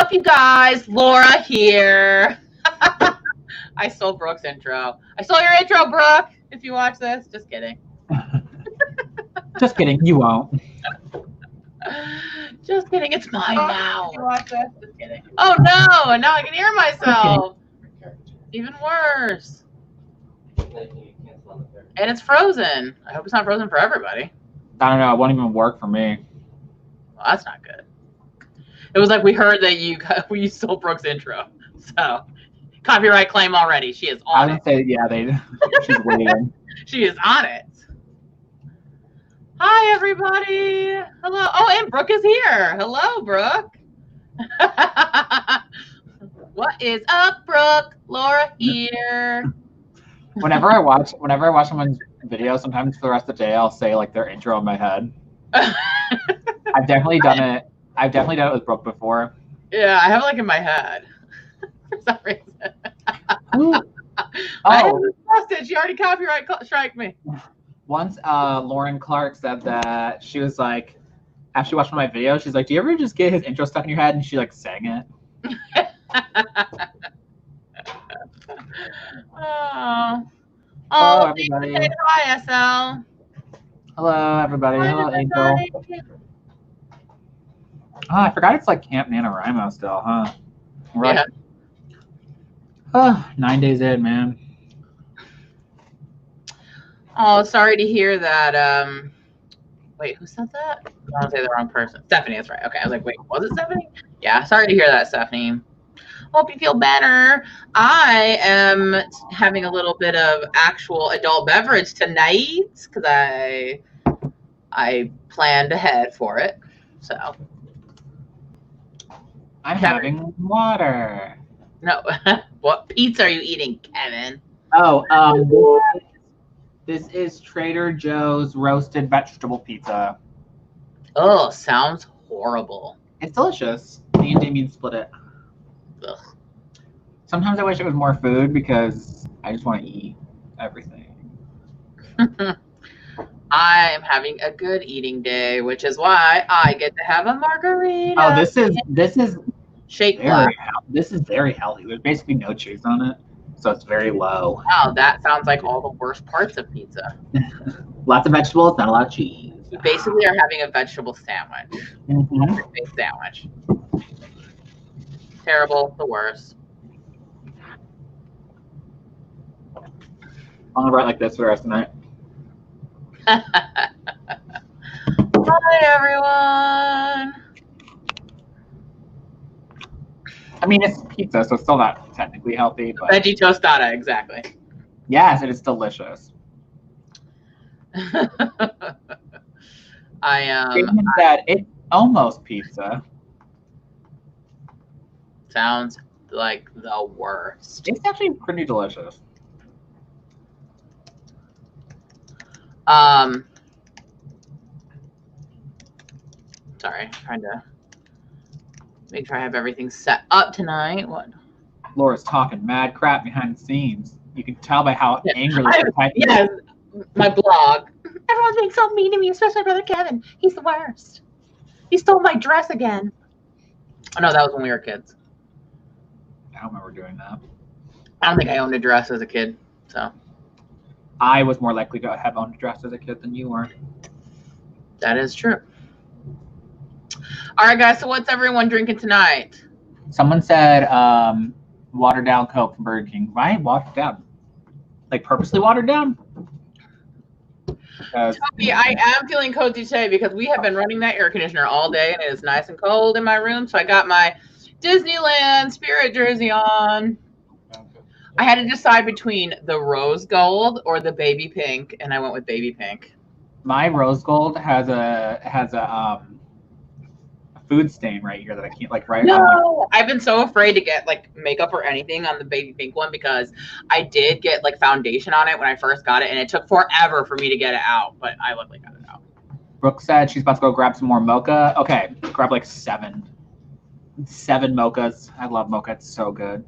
up, you guys? Laura here. I stole Brooke's intro. I stole your intro, Brooke. If you watch this, just kidding. Just kidding. You won't. Just kidding. It's mine now. If you watch this, just kidding. Oh no! Now I can hear myself. Even worse. And it's frozen. I hope it's not frozen for everybody. I don't know. It won't even work for me. Well, that's not good. It was like we heard that you stole Brooke's intro. So, copyright claim already. She is on it. Say, yeah, she's waiting. She is on it. Hi, everybody. Hello. Oh, and Brooke is here. Hello, Brooke. What is up, Brooke? Laura here. Whenever I watch someone's video, sometimes for the rest of the day, I'll say like their intro in my head. I've definitely done it. I've definitely done it with Brooke before. Yeah, I have it like in my head for some reason. Oh, I haven't discussed it. She already copyright strike me. Once Lauren Clark said that she was like, after she watched one of my videos, she's like, "Do you ever just get his intro stuck in your head?" And she like sang it. Oh, everybody. Hi, SL. Hello, everybody. Hi, hello, everybody. Angel. Oh, I forgot it's like Camp NanoWriMo still, huh? Right. Yeah. Oh, 9 days in, man. Oh, sorry to hear that. Wait, who said that? I don't want to say the wrong person. Stephanie, that's right. Okay, I was like, wait, was it Stephanie? Yeah, sorry to hear that, Stephanie. Hope you feel better. I am having a little bit of actual adult beverage tonight because I planned ahead for it. So I'm having water. No, what pizza are you eating, Kevin? Oh, this is Trader Joe's roasted vegetable pizza. Oh, sounds horrible. It's delicious. Me and Damien split it. Ugh. Sometimes I wish it was more food because I just want to eat everything. I am having a good eating day, which is why I get to have a margarita. Oh, this is shake very this is very healthy. There's basically no cheese on it, so it's very low. Wow, that sounds like all the worst parts of pizza. Lots of vegetables, not a lot of cheese. You basically are having a vegetable sandwich. Mm-hmm. Sandwich. Terrible, the worst. I'm gonna write like this for the rest of the night. Hi, everyone. I mean, it's pizza, so it's still not technically healthy, but Veggie tostada, exactly. yes, it is delicious. I that it's almost pizza. Sounds like the worst. It's actually pretty delicious. Sorry, trying to make sure I have everything set up tonight. What? Laura's talking mad crap behind the scenes. You can tell by how angrily she's typing. Yes, my blog. Everyone's being so mean to me, especially my brother Kevin. He's the worst. He stole my dress again. Oh no, that was when we were kids. I don't remember doing that. I don't think I owned a dress as a kid, so. I was more likely to have owned a dress as a kid than you were. That is true. All right, guys, so what's everyone drinking tonight? Someone said watered down Coke from Burger King. Why watered down? Like purposely watered down? Toby, I am feeling cozy today because we have been running that air conditioner all day and it is nice and cold in my room. So I got my Disneyland Spirit jersey on. I had to decide between the rose gold or the baby pink, and I went with baby pink. My rose gold has a food stain right here that I can't like right. No, I've been so afraid to get like makeup or anything on the baby pink one because I did get like foundation on it when I first got it, and it took forever for me to get it out. But I luckily got it out. Brooke said she's about to go grab some more mocha. Okay, grab like seven mochas. I love mocha. It's so good.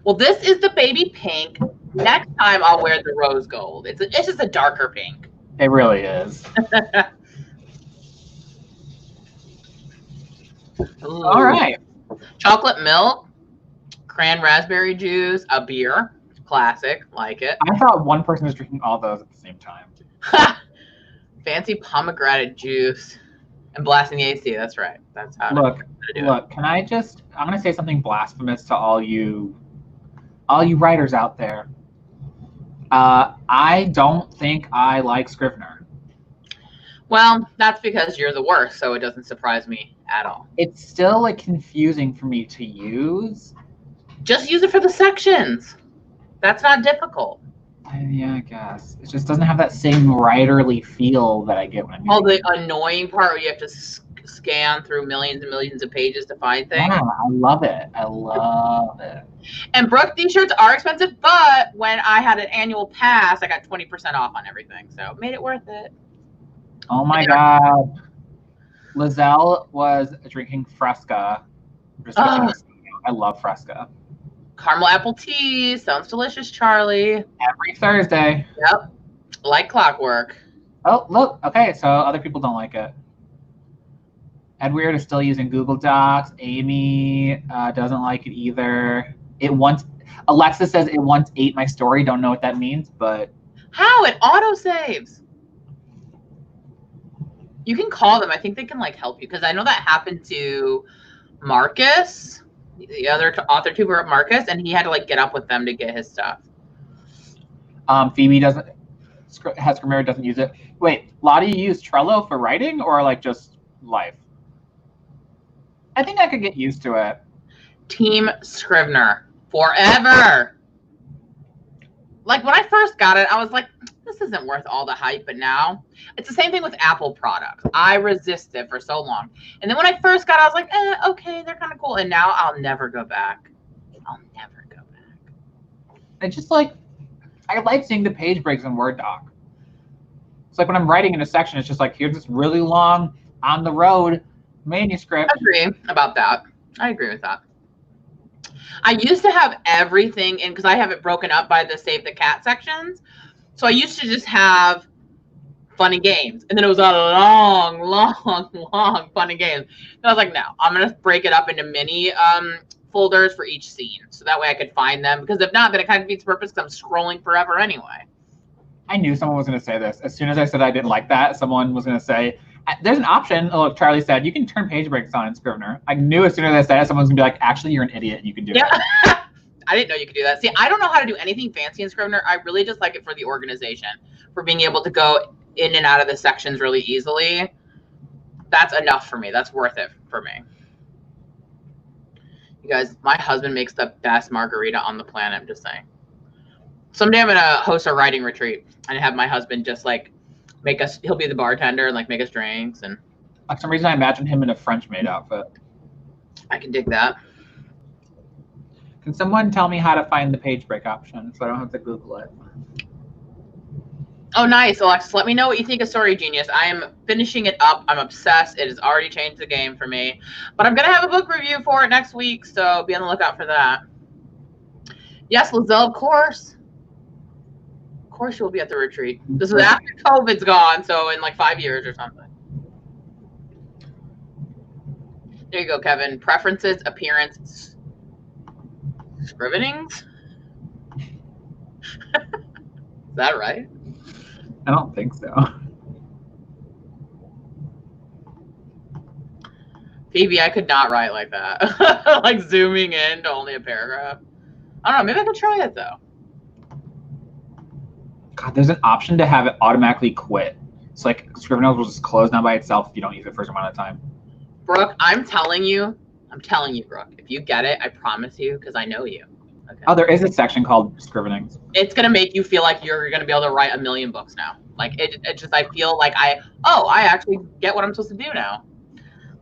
Well, this is the baby pink. Next time I'll wear the rose gold. It's just a darker pink. It really is. Ooh. All right. Chocolate milk, cran raspberry juice, a beer. Classic. Like it. I thought one person was drinking all those at the same time. Fancy pomegranate juice and blasting the AC. That's right. That's how Look, to do look. Can I just? I'm gonna say something blasphemous to all you writers out there. I don't think I like Scrivener. Well, that's because you're the worst, so it doesn't surprise me at all. It's still like confusing for me to use. Just use it for the sections. That's not difficult. Yeah, I guess. It just doesn't have that same writerly feel that I get when I'm using the annoying part where you have to scan through millions and millions of pages to find things. Yeah, I love it. I love it. And Brooke, these shirts are expensive, but when I had an annual pass, I got 20% off on everything. So made it worth it. Oh my God. Lizelle was drinking Fresca. I love Fresca. Caramel apple tea. Sounds delicious, Charlie. Every Thursday. Yep. Like clockwork. Oh, look. Okay, so other people don't like it. Edward is still using Google Docs. Amy doesn't like it either. Alexa says it once ate my story. Don't know what that means, but... How? It auto-saves. You can call them. I think they can like help you because I know that happened to Marcus, the other author tuber Marcus, and he had to like get up with them to get his stuff. Phoebe Scrivener doesn't use it. Wait, Lottie, you use Trello for writing or like just life? I think I could get used to it. Team Scrivener forever. Like when I first got it, I was like, this isn't worth all the hype, but now it's the same thing with Apple products. I resisted for so long. And then when I first got it, I was like, okay, they're kind of cool. And now I'll never go back. I'll never go back. It's just like, I like seeing the page breaks in Word doc. It's like when I'm writing in a section, it's just like, here's this really long, on the road manuscript. I agree about that. I agree with that. I used to have everything in, because I have it broken up by the Save the Cat sections. So I used to just have fun and games. And then it was a long, fun and games. And I was like, no, I'm going to break it up into mini folders for each scene. So that way I could find them. Because if not, then it kind of defeats the purpose because I'm scrolling forever anyway. I knew someone was going to say this. As soon as I said I didn't like that, someone was going to say, there's an option. Oh, look, Charlie said, you can turn page breaks on in Scrivener. I knew as soon as I said it, someone was going to be like, actually, you're an idiot. You can do it. I didn't know you could do that. See, I don't know how to do anything fancy in Scrivener. I really just like it for the organization, for being able to go in and out of the sections really easily. That's enough for me. That's worth it for me. You guys, my husband makes the best margarita on the planet. I'm just saying. Someday I'm going to host a writing retreat and have my husband just like make us, he'll be the bartender and like make us drinks. And for some reason, I imagine him in a French maid outfit. I can dig that. Can someone tell me how to find the page break option so I don't have to Google it? Oh, nice, Alexis. Let me know what you think of Story Genius. I am finishing it up. I'm obsessed. It has already changed the game for me. But I'm going to have a book review for it next week, so be on the lookout for that. Yes, Lizelle, of course. Of course you'll be at the retreat. This is after COVID's gone, so in like 5 years or something. There you go, Kevin. Preferences, appearance, scrivenings? Is that right? I don't think so. Phoebe, I could not write like that. Like zooming in to only a paragraph. I don't know. Maybe I could try it, though. God, there's an option to have it automatically quit. It's like Scrivener will just close down by itself if you don't use it for a certain amount of time. Brooke, I'm telling you, Brooke, if you get it, I promise you, because I know you. Okay. Oh, there is a section called Scrivenings. It's going to make you feel like you're going to be able to write 1 million books now. Like, it just, I feel like I actually get what I'm supposed to do now.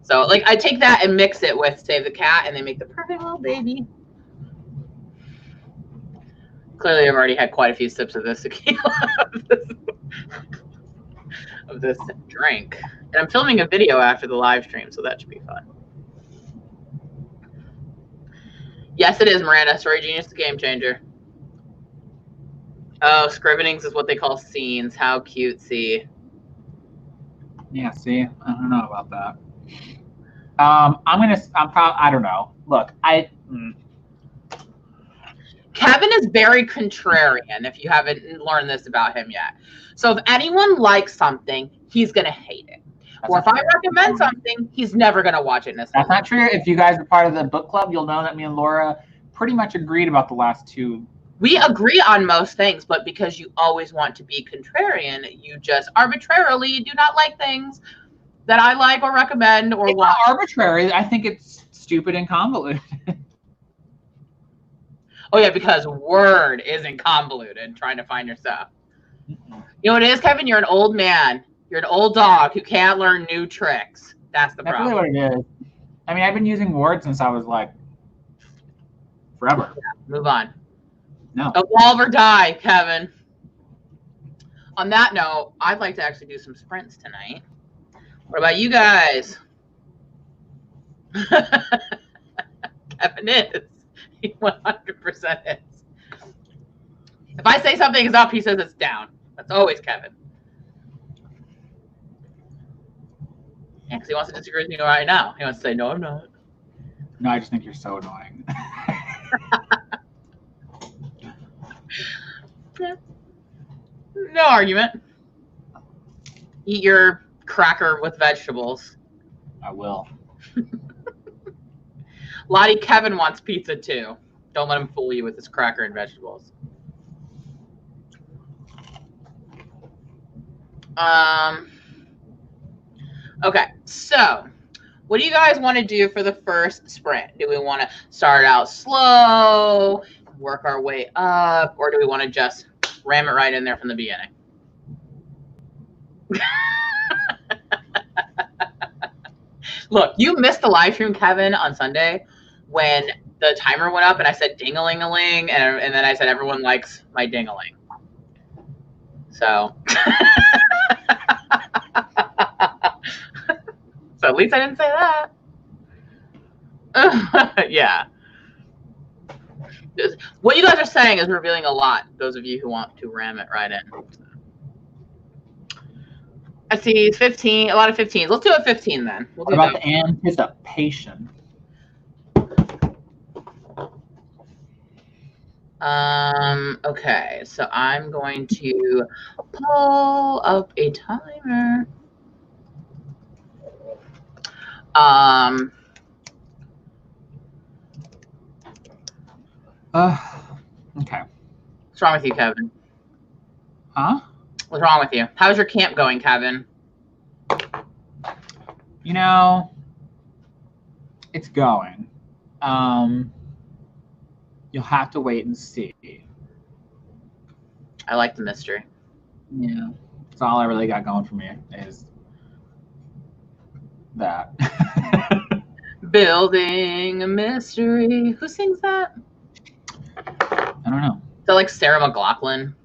So, like, I take that and mix it with Save the Cat, and they make the perfect little baby. Clearly, I've already had quite a few sips of this tequila, of this drink. And I'm filming a video after the live stream, so that should be fun. Yes, it is, Miranda. Story Genius, the game changer. Oh, scrivenings is what they call scenes. How cutesy. Yeah, see? I don't know about that. I don't know. Look, Kevin is very contrarian, if you haven't learned this about him yet. So if anyone likes something, he's going to hate it. Or if I recommend something, he's never going to watch it. That's not true. If you guys are part of the book club, you'll know that me and Laura pretty much agreed about the last two. We agree on most things, but because you always want to be contrarian, you just arbitrarily do not like things that I like or recommend or watch. It's not arbitrary. I think it's stupid and convoluted. Oh, yeah, because Word isn't convoluted trying to find your stuff. You know what it is, Kevin? You're an old man. You're an old dog who can't learn new tricks. That's the problem. That's really what it is. I mean, I've been using Word since I was like forever. Yeah, move on. No. Evolve or die, Kevin. On that note, I'd like to actually do some sprints tonight. What about you guys? Kevin is. He 100% is. If I say something is up, he says it's down. That's always Kevin. Yeah, because he wants to disagree with me right now. He wants to say, no, I'm not. No, I just think you're so annoying. Yeah. No argument. Eat your cracker with vegetables. I will. Lottie, Kevin wants pizza too. Don't let him fool you with his cracker and vegetables. Okay, so what do you guys want to do for the first sprint? Do we want to start out slow, work our way up, or do we want to just ram it right in there from the beginning? Look, you missed the live stream, Kevin, on Sunday when the timer went up and I said ding-a-ling-a-ling, and then I said everyone likes my ding-a-ling. So. So at least I didn't say that. Yeah. What you guys are saying is revealing a lot, those of you who want to ram it right in. I see 15, a lot of 15s. Let's do a 15 then. We'll do what about the anticipation? Okay, so I'm going to pull up a timer. Okay. What's wrong with you, Kevin? Huh? What's wrong with you? How's your camp going, Kevin? You know, it's going. You'll have to wait and see. I like the mystery. Yeah. That's all I really got going for me is that. Building a mystery. Who sings that? I don't know. Is that like Sarah McLachlan?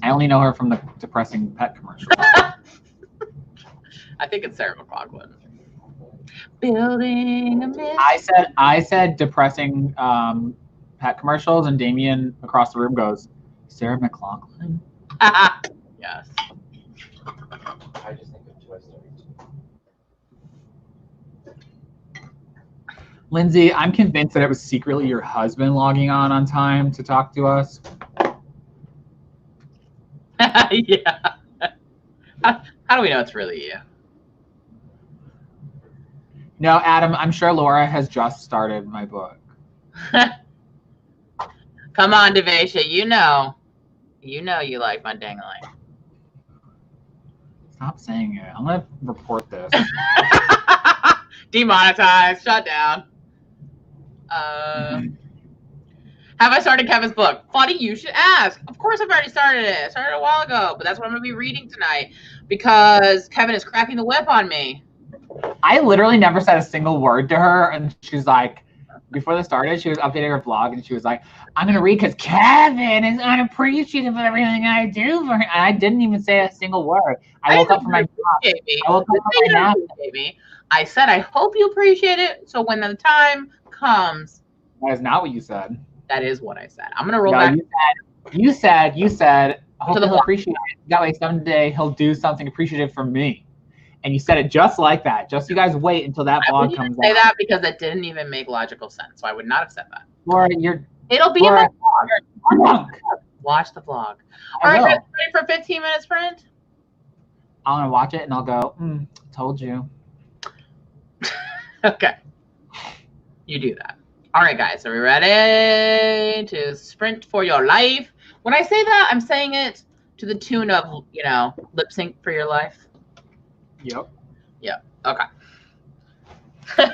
I only know her from the depressing pet commercial. I think it's Sarah McLachlan. Building a mystery. I said depressing pet commercials, and Damien across the room goes, Sarah McLachlan? Yes. I just think of Toy Story 2. Lindsay, I'm convinced that it was secretly your husband logging on time to talk to us. Yeah. How do we know it's really you? No, Adam, I'm sure Laura has just started my book. Come on, Devasha. You know you like my dangling. Stop saying it. I'm going to report this. Demonetized. Shut down. Have I started Kevin's book? Funny, you should ask. Of course I've already started it. I started a while ago, but that's what I'm going to be reading tonight because Kevin is cracking the whip on me. I literally never said a single word to her, and she's like, before this started, she was updating her blog, and she was like, I'm going to read because Kevin is unappreciative of everything I do for him. And I didn't even say a single word. I woke up from my nap. I said, I hope you appreciate it, so when the time comes. That is not what you said. That is what I said. I'm going to roll back. You said, I hope he'll appreciate it. That way someday he'll do something appreciative for me. And you said it just like that. Just you guys wait until that I blog wouldn't comes even say out. that because it didn't even make logical sense. So I would not have said that. Laura, It'll be Laura, in the you're drunk. Watch the vlog. I All right, will. guys, ready for 15 minutes, friend? I'm gonna watch it and I'll go, told you. Okay. You do that. All right, guys, are we ready to sprint for your life? When I say that, I'm saying it to the tune of, you know, lip sync for your life. Yep. Yeah. Okay.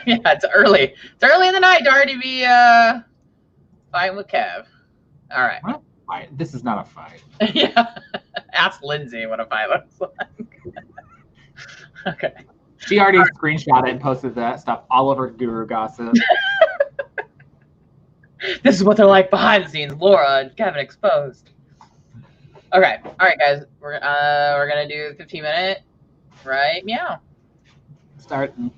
Yeah, it's early. It's early in the night to already be fighting with Kev. All right. What? This is not a fight. Yeah. Ask Lindsay what a fight looks like. Okay. She already screenshot it and posted that stuff all over Guru Gossip. This is what they're like behind the scenes. Laura and Kevin exposed. Okay. All right, guys. We're gonna do 15-minute, right? Meow. Starting.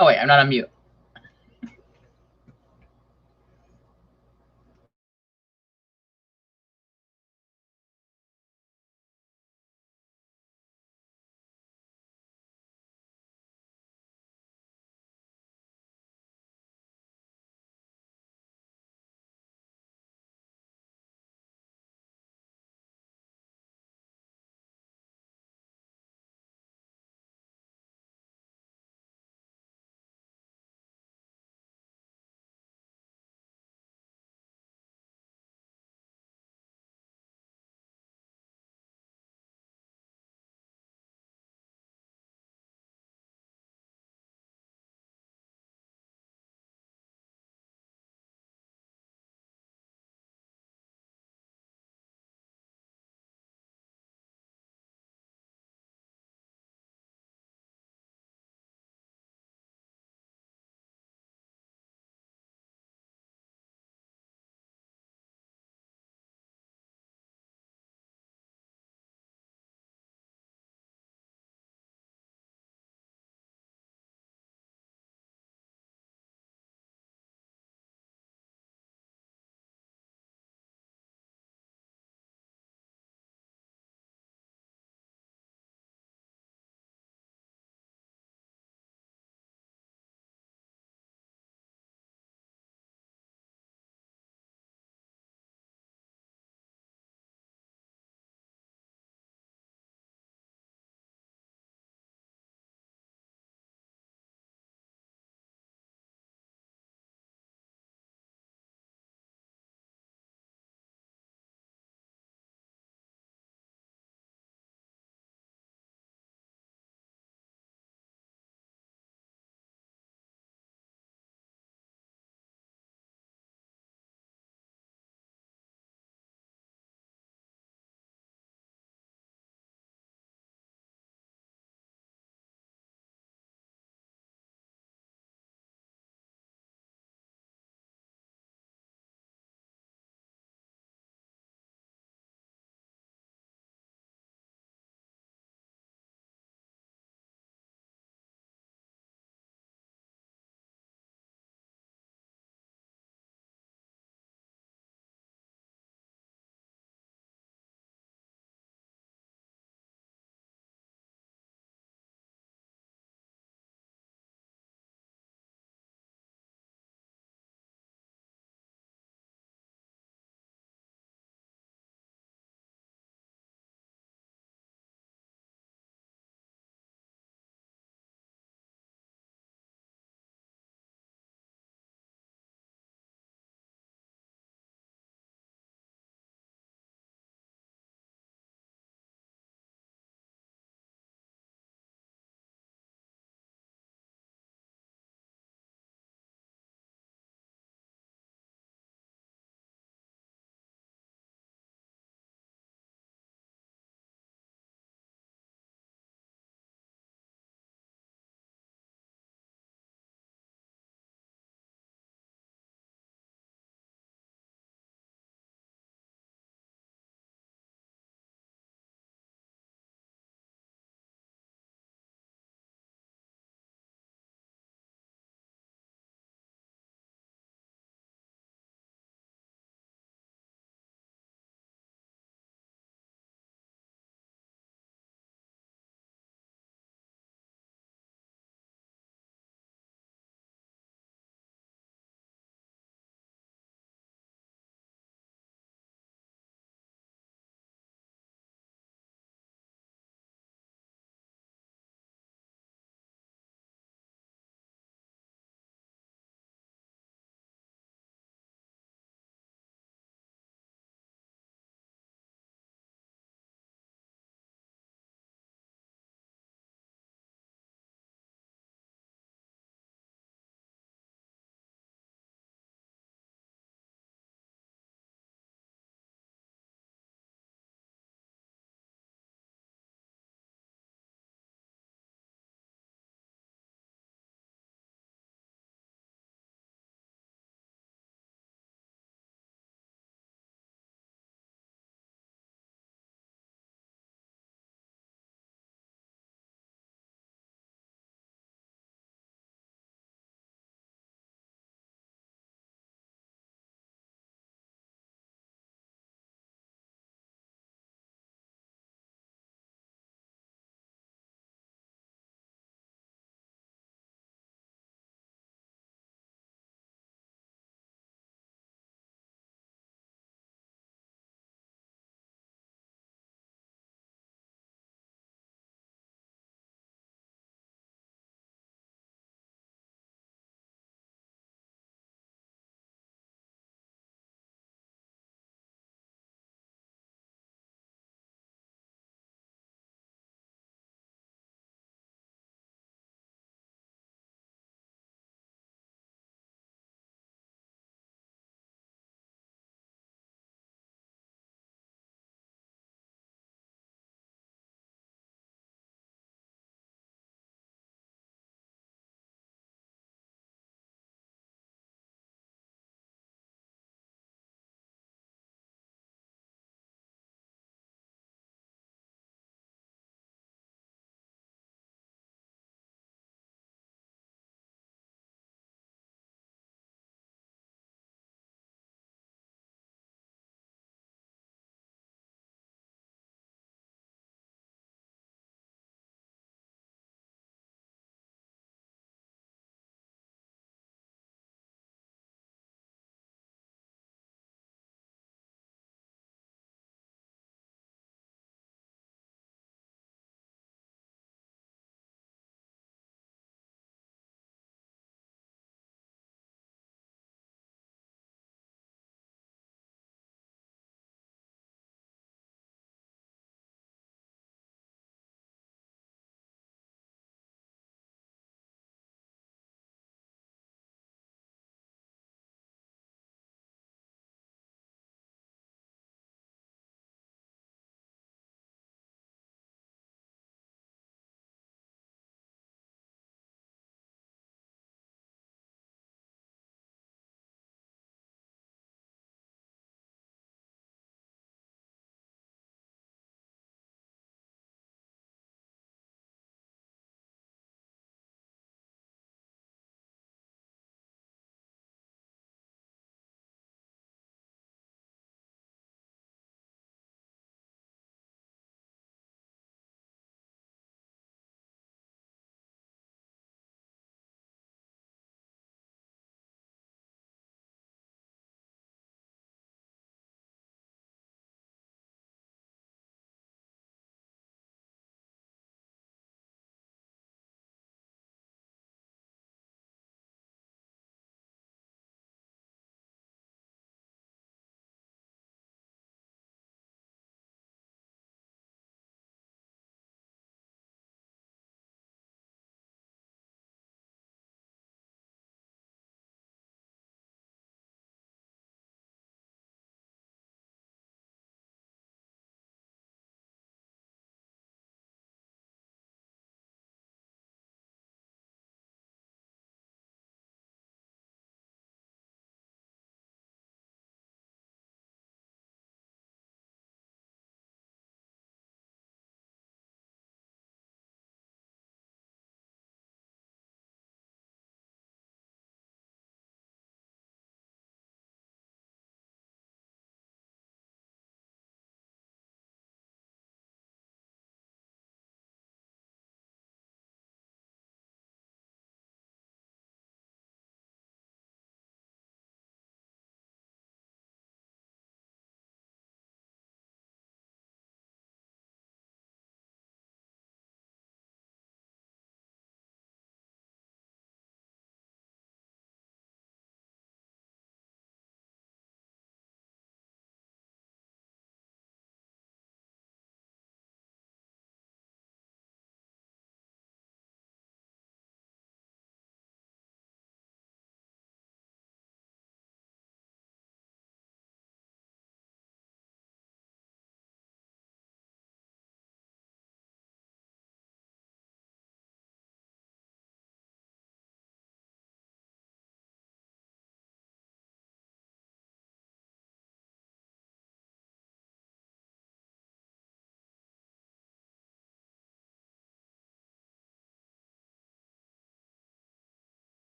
Oh wait, I'm not on mute.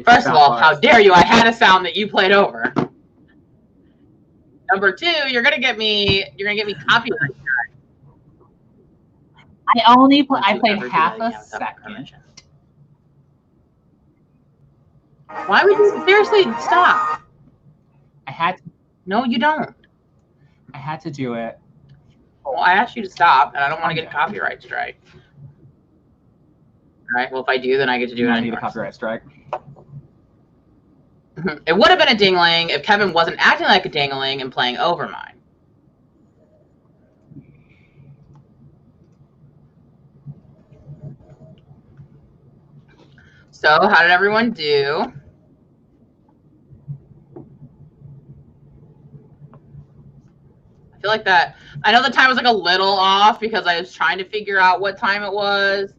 First of all, how dare you? I had a sound that you played over. Number two, you're gonna get me copyright. I played half a second. Why would you seriously stop? I had to. No, you don't. I had to do it. Well, I asked you to stop, and I don't want to get a copyright strike. All right. Well, if I do, then I get to do it. I need a copyright strike. It would have been a dingling if Kevin wasn't acting like a dingling and playing over mine. So, how did everyone do? I feel like that. I know the time was like a little off because I was trying to figure out what time it was.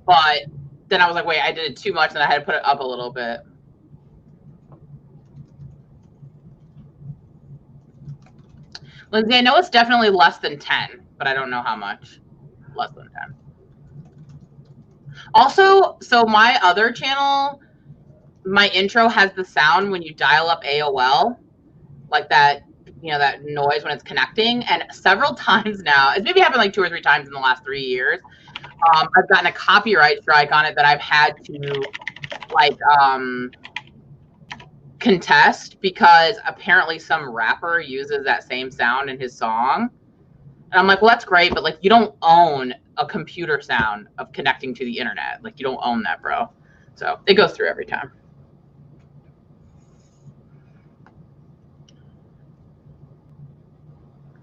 But then I was like, wait, I did it too much and I had to put it up a little bit. Lindsay, I know it's definitely less than 10, but I don't know how much. Less than 10. Also, so my other channel, my intro has the sound when you dial up AOL, like that, you know, that noise when it's connecting. And several times now, it's maybe happened like 2 or 3 times in the last 3 years. I've gotten a copyright strike on it that I've had to like contest because apparently some rapper uses that same sound in his song. And I'm like, well, that's great, but like you don't own a computer sound of connecting to the internet. Like you don't own that, bro. So it goes through every time.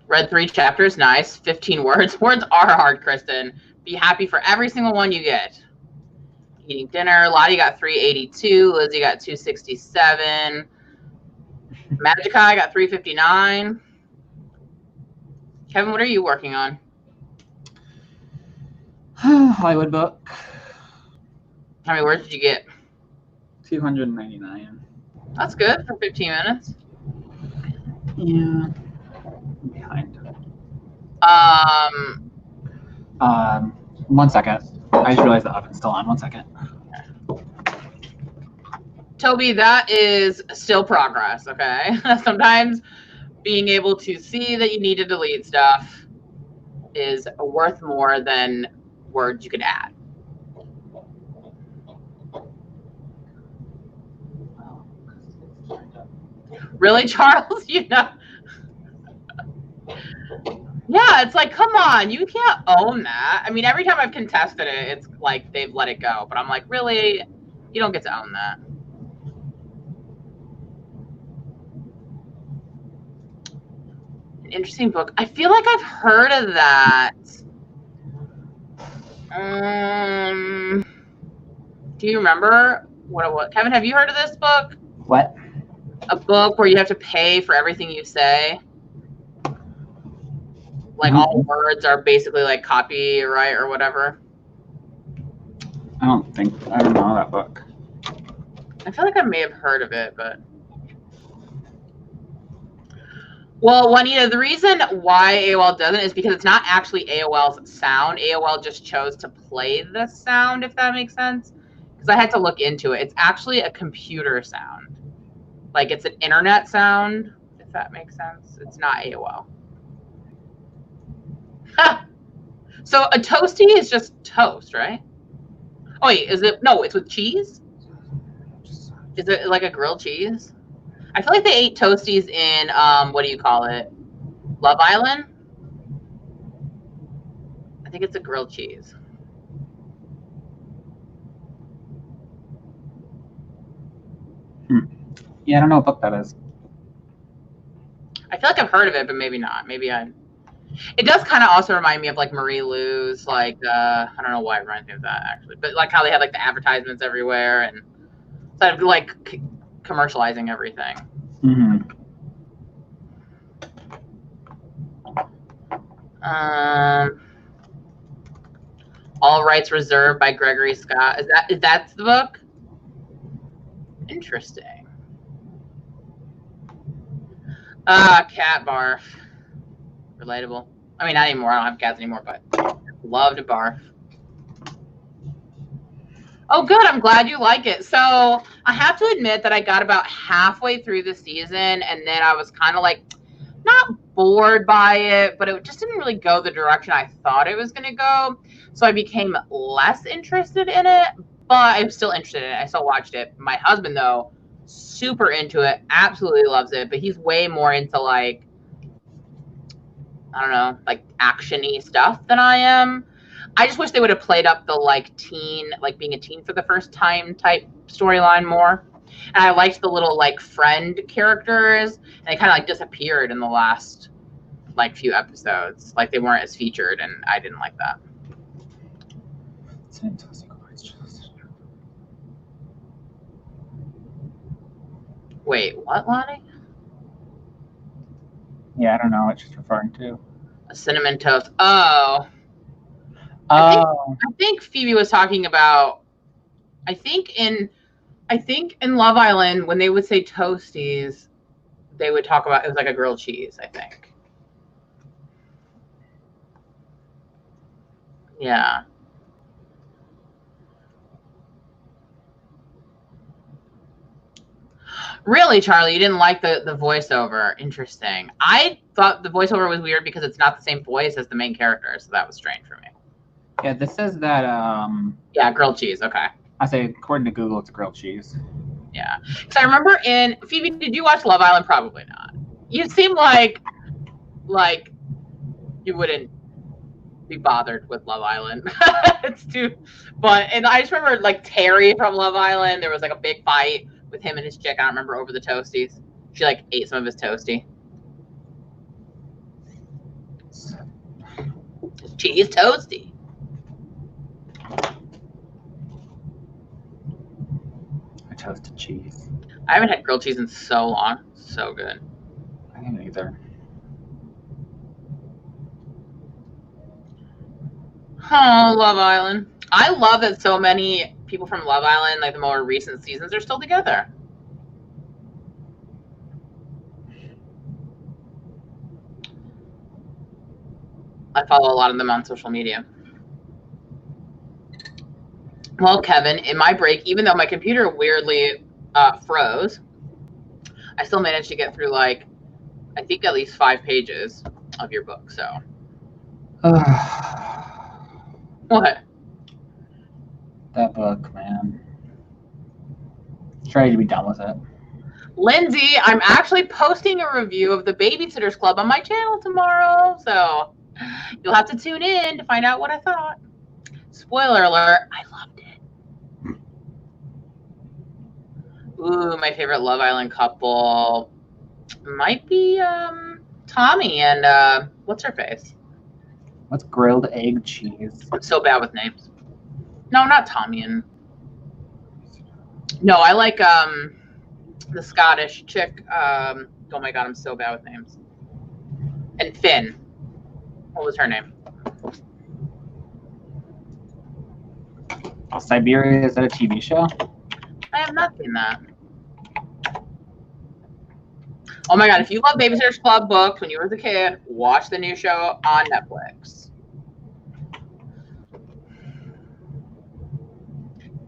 Read 3 chapters, nice. 15 words. Words are hard, Kristen. Be happy for every single one you get. Eating dinner. Lottie got 382. Lizzie got 267. Magikai got 359. Kevin, what are you working on? Hollywood book. How many words did you get? 299. That's good for 15 minutes. Yeah. I'm behind. 1 second. I just realized the oven's still on. 1 second. Toby, that is still progress, okay? Sometimes being able to see that you need to delete stuff is worth more than words you can add. Really, Charles? You know? Yeah, it's like, come on, you can't own that. I mean, every time I've contested it, it's like they've let it go. But I'm like, really? You don't get to own that. An interesting book. I feel like I've heard of that. Do you remember what it was? Kevin, have you heard of this book? What? A book where you have to pay for everything you say? Like all words are basically like copyright or whatever. I don't know that book. I feel like I may have heard of it, but. Well, Juanita, the reason why AOL doesn't is because it's not actually AOL's sound. AOL just chose to play the sound, if that makes sense. Because I had to look into it. It's actually a computer sound. Like it's an internet sound, if that makes sense. It's not AOL. So a toasty is just toast, right? Oh wait, is it? No, it's with cheese? Is it like a grilled cheese? I feel like they ate toasties in, what do you call it? Love Island? I think it's a grilled cheese. Yeah, I don't know what book that is. I feel like I've heard of it, but maybe not. Maybe I... It does kind of also remind me of like Marie Lou's, like, I don't know why it reminds me of that actually, but like how they had like the advertisements everywhere and sort of like commercializing everything. Mm-hmm. All Rights Reserved by Gregory Scott. Is that the book? Interesting. Cat barf. Relatable. I mean, not anymore. I don't have cats anymore, but love to barf. Oh, good. I'm glad you like it. So I have to admit that I got about halfway through the season, and then I was kind of like not bored by it, but it just didn't really go the direction I thought it was going to go. So I became less interested in it, but I'm still interested in it. I still watched it. My husband, though, super into it, absolutely loves it, but he's way more into like, I don't know, like action-y stuff than I am. I just wish they would have played up the like teen, like being a teen for the first time type storyline more. And I liked the little like friend characters, and they kind of like disappeared in the last like few episodes. Like they weren't as featured, and I didn't like that. Wait, what, Lonnie? Yeah, I don't know what she's referring to. A cinnamon toast. Oh. I think Phoebe was talking about. I think in Love Island, when they would say toasties, they would talk about it was like a grilled cheese. I think. Yeah. Really, Charlie, you didn't like the voiceover. Interesting. I thought the voiceover was weird because it's not the same voice as the main character, so that was strange for me. Yeah, this says that. Yeah, grilled cheese. Okay. I say according to Google, it's grilled cheese. Yeah. So I remember in Phoebe, did you watch Love Island? Probably not. You seem like you wouldn't be bothered with Love Island. It's too. And I just remember like Terry from Love Island. There was like a big fight with him and his chick. I don't remember over the toasties. She like ate some of his toasty. Cheese toasty. I toasted cheese. I haven't had grilled cheese in so long. So good. I didn't either. Oh, Love Island. I love that so many people from Love Island, like the more recent seasons, are still together. I follow a lot of them on social media. Well, Kevin, in my break, even though my computer weirdly froze, I still managed to get through like, I think at least 5 pages of your book. So. What? That book, man. Just ready to be done with it. Lindsay, I'm actually posting a review of the Babysitters Club on my channel tomorrow, so you'll have to tune in to find out what I thought. Spoiler alert, I loved it. Ooh, my favorite Love Island couple might be Tommy and what's her face? What's grilled egg cheese? I'm so bad with names. No, not Tommy and. No, I like the Scottish chick. Oh my god, I'm so bad with names. And Finn. What was her name? Oh, Siberia, is that a TV show? I have not seen that. Oh my god, if you love Babysitter's Club books when you were a kid, watch the new show on Netflix.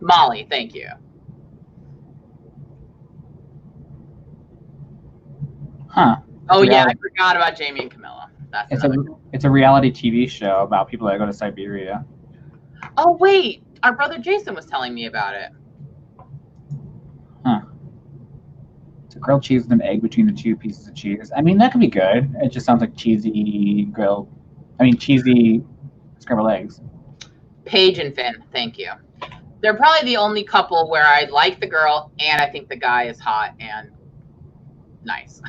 Molly, thank you. Huh. Oh yeah, I forgot about Jamie and Camilla. It's a reality TV show about people that go to Siberia. Oh wait, our brother Jason was telling me about it. Huh. It's a grilled cheese with an egg between the 2 pieces of cheese. I mean, that could be good. It just sounds like cheesy scrambled eggs. Paige and Finn, thank you. They're probably the only couple where I like the girl and I think the guy is hot and nice.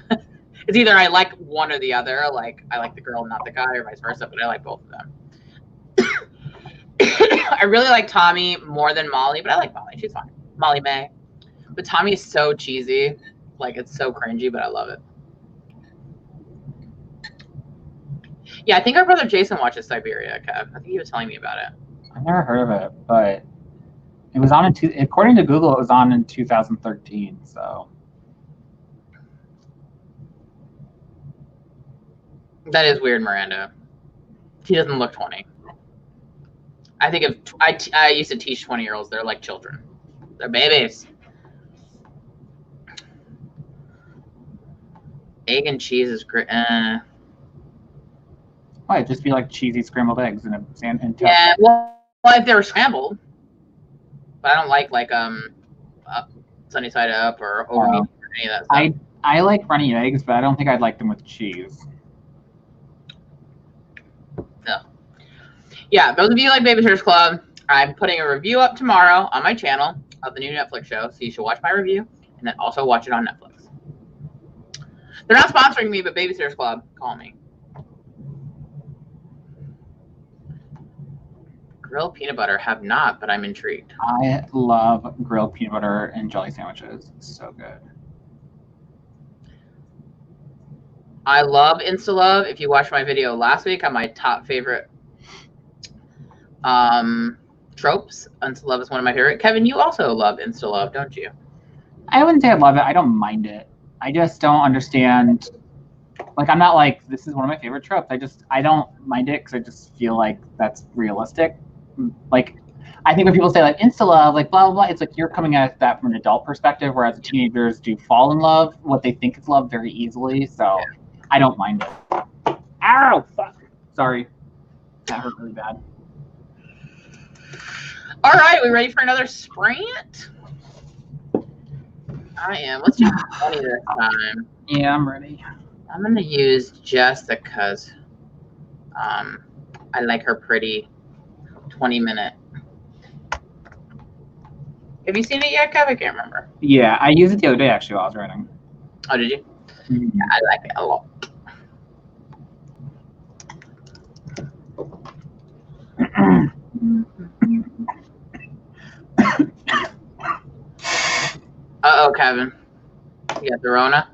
It's either I like one or the other. Like I like the girl, not the guy, or vice versa. But I like both of them. I really like Tommy more than Molly, but I like Molly. She's fine. Molly May. But Tommy is so cheesy. Like it's so cringy, but I love it. Yeah, I think our brother Jason watches Siberia, Kev. I think he was telling me about it. I've never heard of it, but it was on according to Google, it was on in 2013. So. That is weird, Miranda. She doesn't look 20. I think if I used to teach 20-year-olds, they're like children. They're babies. Egg and cheese is great. Why, it'd just be like cheesy scrambled eggs in a sand and toast. Yeah, well, if they were scrambled, but I don't like sunny side up or over meat or any of that stuff. I like runny eggs, but I don't think I'd like them with cheese. No. Yeah, those of you who like Babysitters Club, I'm putting a review up tomorrow on my channel of the new Netflix show, so you should watch my review and then also watch it on Netflix. They're not sponsoring me, but Babysitters Club, call me. Grilled peanut butter, have not, but I'm intrigued. I love grilled peanut butter and jelly sandwiches. It's so good. I love InstaLove. If you watched my video last week on my top favorite tropes, InstaLove is one of my favorite. Kevin, you also love InstaLove, don't you? I wouldn't say I love it. I don't mind it. I just don't understand. Like, I'm not like, this is one of my favorite tropes. I don't mind it because I just feel like that's realistic. Like, I think when people say, like, insta-love, like, blah, blah, blah, it's like you're coming at that from an adult perspective, whereas teenagers do fall in love, what they think is love, very easily. So I don't mind it. Ow! Fuck. Sorry. That hurt really bad. All right, we ready for another sprint? I am. Let's do 20 this time. Yeah, I'm ready. I'm going to use Jessica's. I like her pretty 20-minute. Have you seen it yet, Kev? I can't remember. Yeah, I used it the other day, actually, while I was writing. Oh, did you? Mm-hmm. Yeah, I like it a lot. Uh-oh, Kevin. You got the Rona?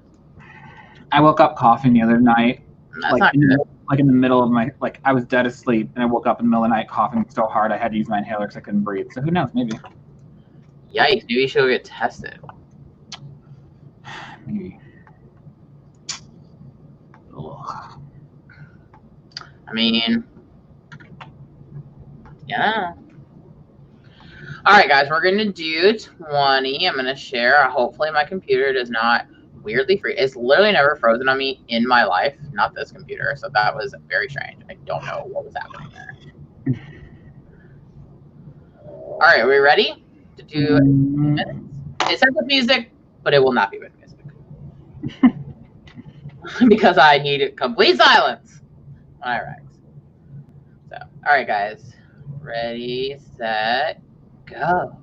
I woke up coughing the other night. That's not good. Like in the middle of my, like, I was dead asleep, and I woke up in the middle of the night coughing so hard I had to use my inhaler because I couldn't breathe. So who knows, maybe. Yikes, maybe you should go get tested. Maybe. Ugh. I mean, yeah. All right, guys, we're going to do 20. I'm going to share. Hopefully my computer does not weirdly freeze. It's literally never frozen on me in my life, not this computer. So that was very strange. I don't know what was happening there. All right, are we ready to do minutes? It says with music, but it will not be with music. Because I need complete silence. All right. So, all right, guys. Ready, set, go.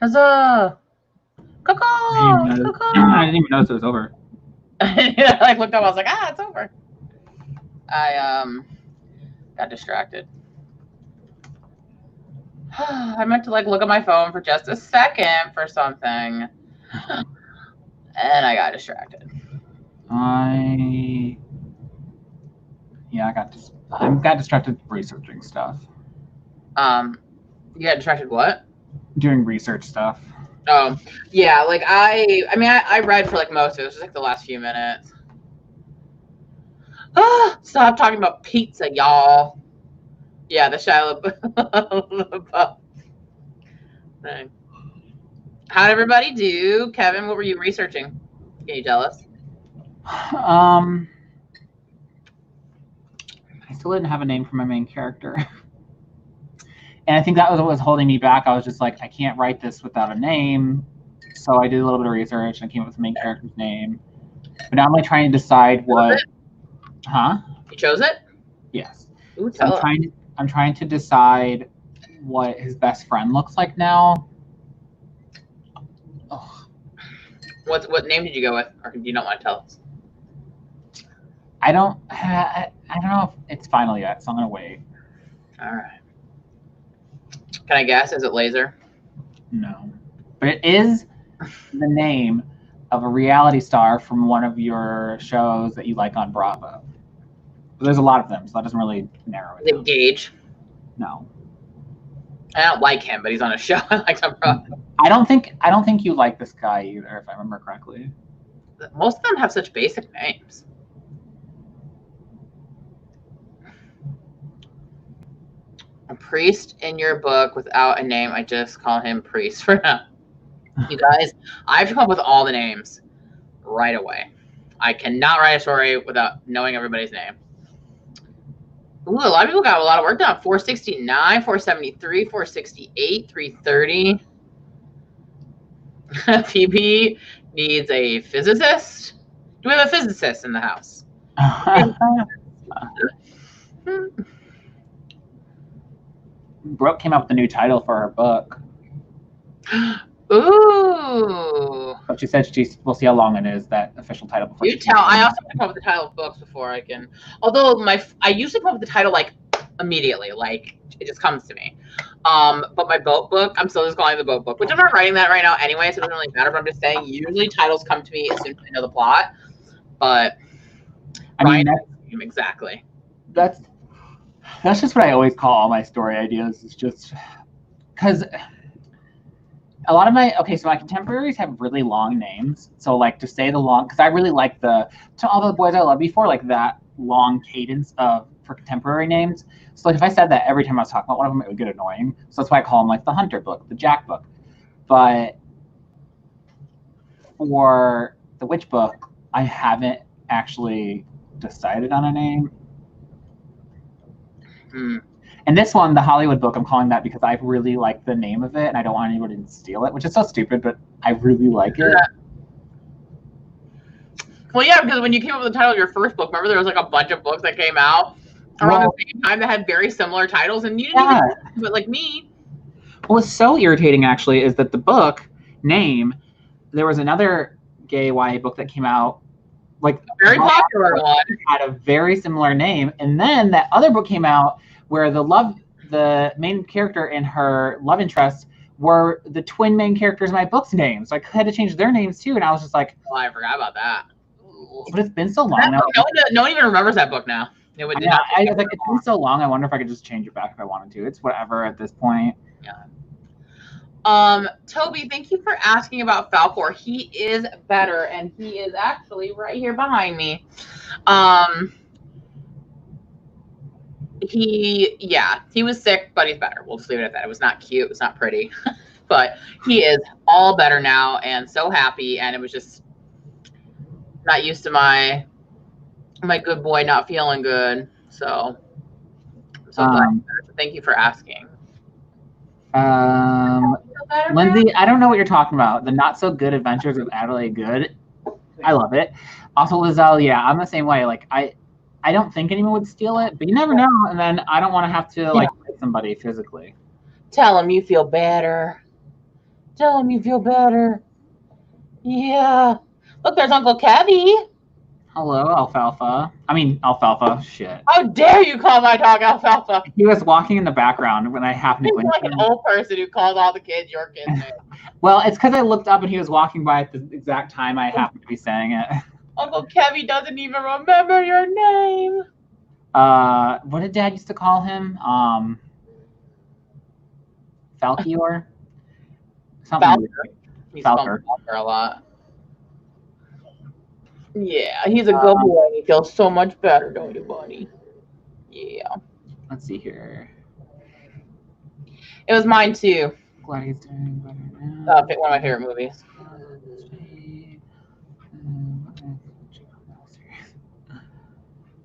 Huzzah! Coco! I didn't even notice it was over. I looked up. I was like, it's over. I got distracted. I meant to look at my phone for just a second for something, and I got distracted. I got distracted researching stuff. You got distracted what? Doing research stuff. Oh, yeah. I read for most of it. It was just the last few minutes. Stop talking about pizza, y'all. Yeah, the Shia LaBeouf thing. How'd everybody do? Kevin, what were you researching? Can you tell us? I still didn't have a name for my main character. And I think that was what was holding me back. I was just like, I can't write this without a name. So I did a little bit of research and I came up with the main character's name. But now I'm trying to decide what. Huh? You chose it? Yes. Ooh, So I'm trying to decide what his best friend looks like now. Oh. What name did you go with, or do you not want to tell us? I don't know if it's final yet, so I'm gonna wait. All right. Can I guess? Is it Laser? No, but it is the name of a reality star from one of your shows that you like on Bravo. But there's a lot of them, so that doesn't really narrow it down. Gage? No. I don't like him, but he's on a show. I like him. I don't think you like this guy either, if I remember correctly. Most of them have such basic names. A priest in your book without a name. I just call him Priest for now. You guys, I have to come up with all the names right away. I cannot write a story without knowing everybody's name. Ooh, a lot of people got a lot of work done. 469, 473, 468, 330. PB needs a physicist. Do we have a physicist in the house? Brooke came up with a new title for her book. Ooh. But she said we'll see how long it is, that official title. Before You tell. I also come up with the title of books before I can. Although I usually come up with the title immediately, it just comes to me. But my boat book, I'm still just calling it the boat book, which I'm not writing that right now anyway, so it doesn't really matter. But I'm just saying, usually titles come to me as soon as I know the plot. But I mean, exactly. That's just what I always call all my story ideas. It's just because a lot of my contemporaries have really long names. So to say the long, because I really like To All the Boys I Love Before, that long cadence for contemporary names. So if I said that every time I was talking about one of them, it would get annoying. So that's why I call them the Hunter book, the Jack book. But for the Witch book, I haven't actually decided on a name. And this one, the Hollywood book, I'm calling that because I really like the name of it and I don't want anybody to steal it, which is so stupid, but I really like it. Well, yeah, because when you came up with the title of your first book, remember there was a bunch of books that came out around the same time that had very similar titles, and you didn't even but like me. What's so irritating actually is that the book name, there was another gay YA book that came out, a very popular one, had a very similar name, and then that other book came out where the main character and her love interest were the twin main characters in my book's names. So I had to change their names too, and I was just like, oh, I forgot about that. But it's been so long now. No one even remembers that book now. It would not. It's been so long. I wonder if I could just change it back if I wanted to. It's whatever at this point. Yeah. Toby, thank you for asking about Falcor. He is better, and he is actually right here behind me. He was sick, but he's better. We'll just leave it at that. It was not cute. It was not pretty, but he is all better now and so happy. And it was just not used to my good boy not feeling good. So I'm so glad. So thank you for asking. Lindsay, I don't know what you're talking about. The Not So Good Adventures of Adelaide Good. I love it. Also, Lizelle, yeah, I'm the same way. I don't think anyone would steal it, but you never know. And then I don't want to have to hit somebody physically. Tell them you feel better. Tell him you feel better. Yeah. Look, there's Uncle Kevy. Hello, Alfalfa. I mean, Alfalfa. Shit. How dare you call my dog Alfalfa? He was walking in the background when I happened to He's go like in. an old person who calls all the kids your kids' name. Well, it's because I looked up and he was walking by at the exact time I happened to be saying it. Uncle Kevy doesn't even remember your name. What did Dad used to call him? Falkior? Something. Falker. He's called Falker. Falker a lot. Yeah, he's a good boy. He feels so much better, don't you, buddy? Yeah. Let's see here. It was mine too. Glad he's doing better now. One of my favorite movies.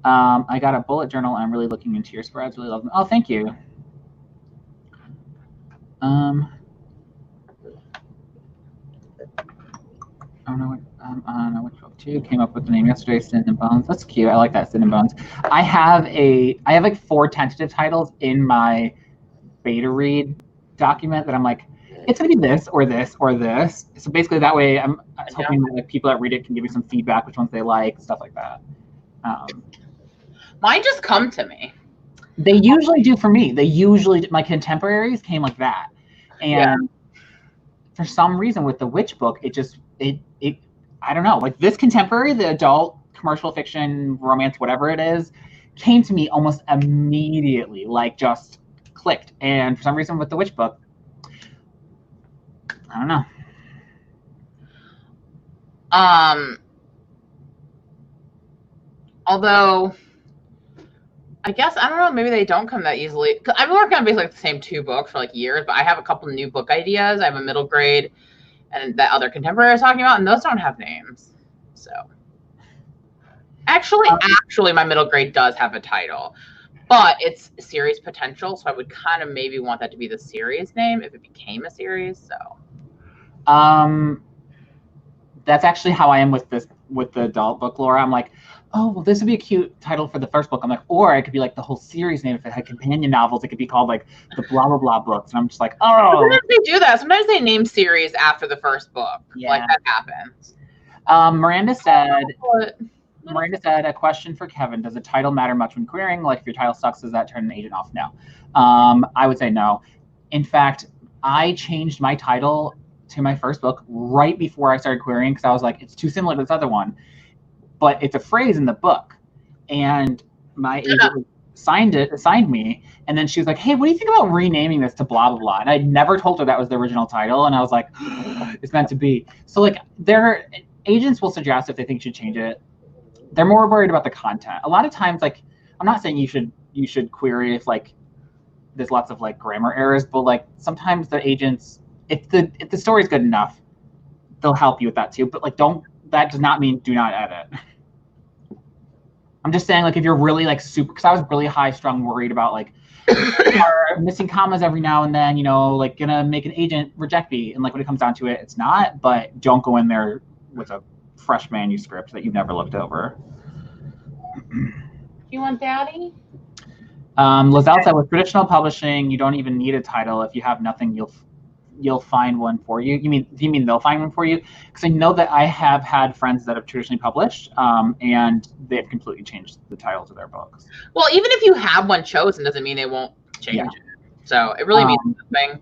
I got a bullet journal. I'm really looking into your spreads. Really love them. Oh, thank you. I don't know which book too. Came up with the name yesterday. Sin and Bones. That's cute. I like that. Sin and Bones. I have like 4 tentative titles in my beta read document that I'm like, it's gonna be this or this or this. So basically, that way, I'm hoping that like people that read it can give me some feedback, which ones they like, stuff like that. Mine just come to me. They usually do for me. My contemporaries came like that, and for some reason with the witch book, it I don't know, like this contemporary, the adult commercial fiction romance, whatever it is, came to me almost immediately, like just clicked. And for some reason with the witch book, I don't know. Although I guess, I don't know, maybe they don't come that easily. Cause I've been working on basically the same 2 books for like years, but I have a couple new book ideas. I have a middle grade and that other contemporary I was talking about, and those don't have names. So actually, my middle grade does have a title, but it's series potential. So I would kind of maybe want that to be the series name if it became a series. So that's actually how I am with the adult book, Laura. I'm like, oh, well, this would be a cute title for the first book. I'm like, or it could be like the whole series name. If it had companion novels, it could be called like the blah, blah, blah books. And I'm just like, oh. Sometimes they do that. Sometimes they name series after the first book. Yeah. Like that happens. Miranda said, a question for Kevin. Does the title matter much when querying? Like if your title sucks, does that turn an agent off? No. I would say no. In fact, I changed my title to my first book right before I started querying because I was like, it's too similar to this other one. But it's a phrase in the book, and my agent assigned me, and then she was like, hey, what do you think about renaming this to blah, blah, blah? And I'd never told her that was the original title, and I was like, it's meant to be. So like their agents will suggest if they think you should change it. They're more worried about the content. A lot of times, like, I'm not saying you should query if like there's lots of like grammar errors, but like sometimes the agents, if the story's good enough, they'll help you with that too. But like that does not mean do not edit. I'm just saying, like, if you're really like super, because I was really high strung worried about like missing commas every now and then, you know, like gonna make an agent reject me, and like when it comes down to it, it's not. But don't go in there with a fresh manuscript that you've never looked over. You want daddy? Lizelle said with traditional publishing, you don't even need a title. If you have nothing, you'll find one for you. Do you mean they'll find one for you? Because I know that I have had friends that have traditionally published, and they've completely changed the titles of their books. Well, even if you have one chosen, doesn't mean they won't change it. So it really means nothing.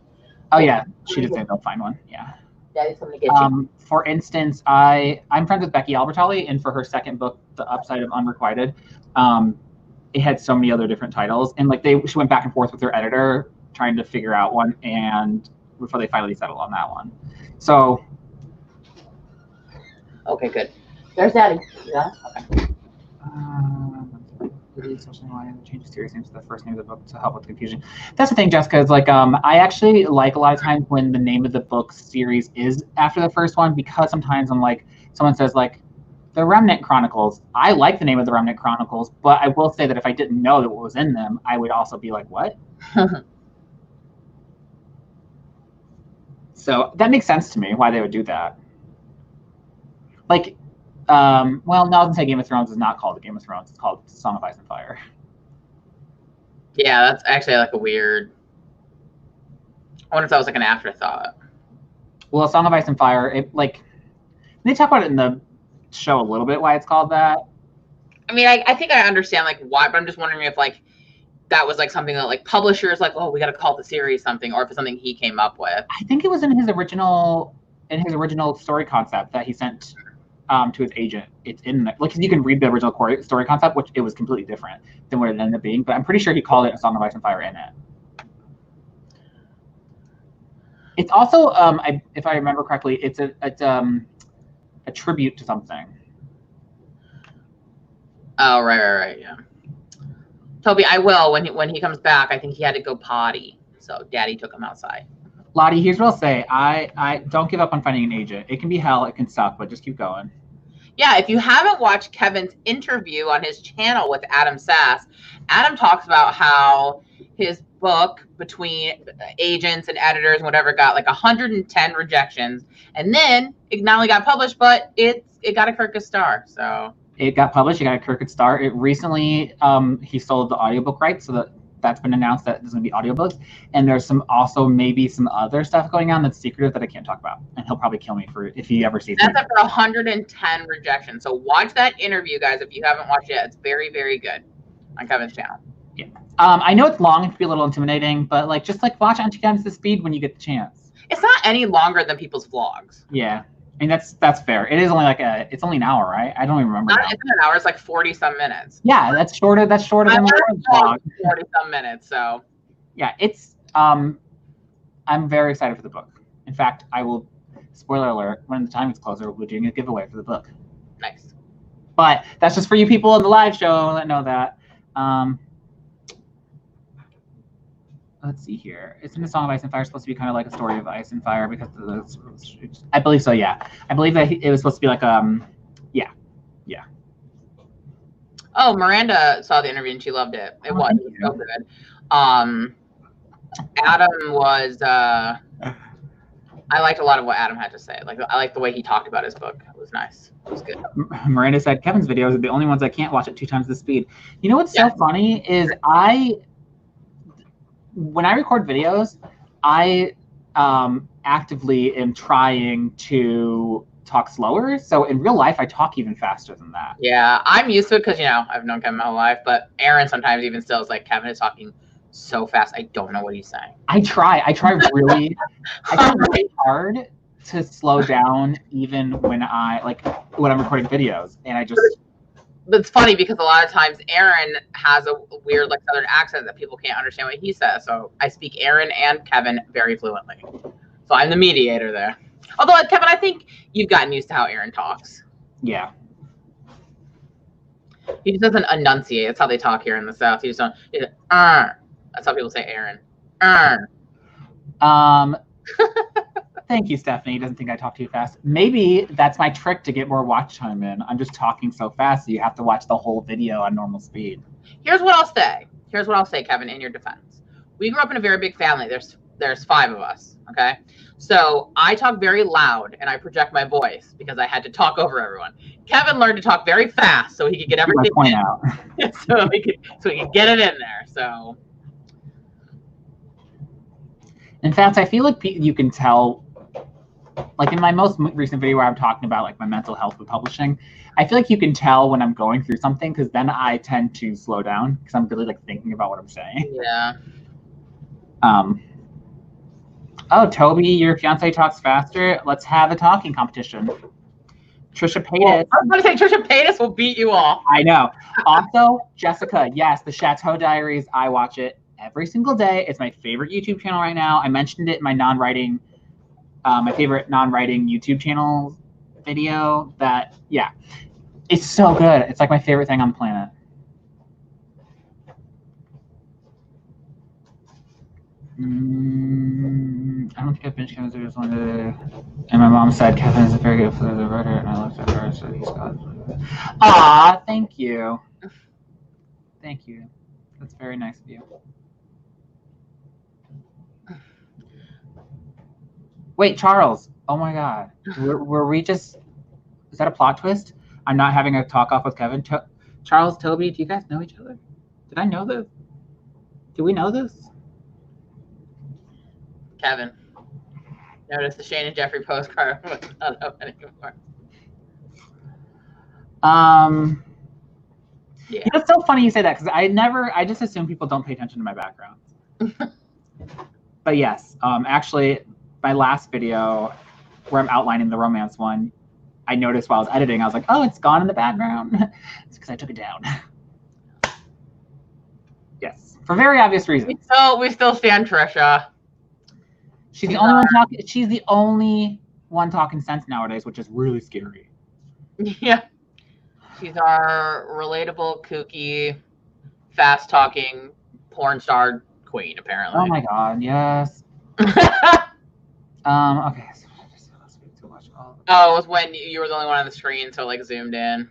Oh yeah, she did say they'll find one. Yeah. Daddy's coming to get you. For instance, I'm friends with Becky Albertalli, and for her second book, The Upside of Unrequited, it had so many other different titles, and like she went back and forth with her editor trying to figure out one, and before they finally settled on that one. So. Okay, good. There's daddy. Yeah. Okay. Change the series names to the first name of the book to help with confusion. That's the thing, Jessica, is like I actually like a lot of times when the name of the book series is after the first one, because sometimes I'm like, someone says like The Remnant Chronicles. I like the name of The Remnant Chronicles, but I will say that if I didn't know that what was in them, I would also be like, what? So that makes sense to me why they would do that. Like, well, no, I was gonna say Game of Thrones is not called the Game of Thrones. It's called Song of Ice and Fire. Yeah, that's actually like a weird. I wonder if that was like an afterthought. Well, A Song of Ice and Fire, they talk about it in the show a little bit, why it's called that. I mean, I think I understand like why, but I'm just wondering if like that was like something that like publishers like, oh, we got to call the series something, or if it's something he came up with. I think it was in his original story concept that he sent to his agent. It's in there. Like, you can read the original story concept, which it was completely different than what it ended up being. But I'm pretty sure he called it A Song of Ice and Fire in it. It's also, if I remember correctly, it's a tribute to something. Oh, right, yeah. Toby, I will when he comes back. I think he had to go potty, so Daddy took him outside. Lottie, here's what I'll say. I don't give up on finding an agent. It can be hell, it can suck, but just keep going. Yeah, if you haven't watched Kevin's interview on his channel with Adam Sass, Adam talks about how his book Between Agents and Editors and whatever got like 110 rejections, and then it not only got published, but it got a Kirkus star. So it got published, it got a Kirkus star. It recently he sold the audiobook rights, so that's been announced that there's going to be audiobooks, and there's maybe some other stuff going on that's secretive that I can't talk about, and he'll probably kill me if he ever sees that's me. After 110 rejections. So watch that interview, guys, if you haven't watched it yet. It's very, very good on Kevin's channel. Yeah. I know it's long, it can be a little intimidating, but just watch on 2 times the speed when you get the chance. It's not any longer than people's vlogs. Yeah. I mean, that's fair. It is only it's only an hour, right? I don't even remember. It's an hour. It's like 40-some minutes. Yeah, that's shorter than the vlog. 40-some minutes. So yeah, it's I'm very excited for the book. In fact, I will, spoiler alert, when the time is closer, we're doing a giveaway for the book. Nice. But that's just for you people in the live show that know that. Let's see here. Isn't The Song of Ice and Fire supposed to be kind of like a story of ice and fire? Because I believe so, yeah. I believe that it was supposed to be like, yeah. Oh, Miranda saw the interview and she loved it. It was so good. Adam was, I liked a lot of what Adam had to say. I liked the way he talked about his book. It was nice. It was good. Miranda said, Kevin's videos are the only ones I can't watch at 2 times the speed. You know what's so funny is when I record videos, I actively am trying to talk slower. So in real life, I talk even faster than that. Yeah, I'm used to it because, I've known Kevin my whole life. But Aaron sometimes even still is like, Kevin is talking so fast, I don't know what he's saying. I try really hard to slow down even when I'm recording videos. And I just... But it's funny because a lot of times Aaron has a weird southern accent that people can't understand what he says. So I speak Aaron and Kevin very fluently. So I'm the mediator there. Although Kevin, I think you've gotten used to how Aaron talks. Yeah. He just doesn't enunciate. That's how they talk here in the South. He just don't. That's how people say Aaron. Thank you, Stephanie. Doesn't think I talk too fast. Maybe that's my trick to get more watch time in. I'm just talking so fast, so you have to watch the whole video on normal speed. Here's what I'll say, Kevin, in your defense. We grew up in a very big family. There's 5 of us, okay? So I talk very loud, and I project my voice because I had to talk over everyone. Kevin learned to talk very fast so he could get everything point out. so he could get it in there, so. In fact, I feel like you can tell, in my most recent video where I'm talking about my mental health with publishing, I feel like you can tell when I'm going through something because then I tend to slow down because I'm really thinking about what I'm saying. Yeah. Oh, Toby, your fiance talks faster. Let's have a talking competition. Trisha Paytas. Well, I was going to say Trisha Paytas will beat you all. I know. Also, Jessica, yes, the Chateau Diaries. I watch it every single day. It's my favorite YouTube channel right now. I mentioned it in my my favorite non-writing YouTube channel video. It's so good. It's my favorite thing on the planet. I don't think I finished Kevin's videos one day. And my mom said Kevin is a very good writer, and I looked at her and said he's got. Aw, thank you. Thank you. That's very nice of you. Wait, Charles. Oh my God. Were we just? Is that a plot twist? I'm not having a talk off with Kevin. Charles, Toby, do you guys know each other? Did I know this? Do we know this? Kevin. Notice the Shane and Jeffrey postcard was not up anymore. Yeah. It's so funny you say that because I just assume people don't pay attention to my background. But yes, actually, my last video where I'm outlining the romance one, I noticed while I was editing, I was like, oh, it's gone in the background. It's because I took it down. Yes, for very obvious reasons. We still stand Trisha. She's the only one talking. She's the only one talking sense nowadays, which is really scary. Yeah. She's our relatable, kooky, fast-talking porn star queen, apparently. Oh my god, yes. Okay. So I just speak too much. Oh, it was when you were the only one on the screen, so like zoomed in.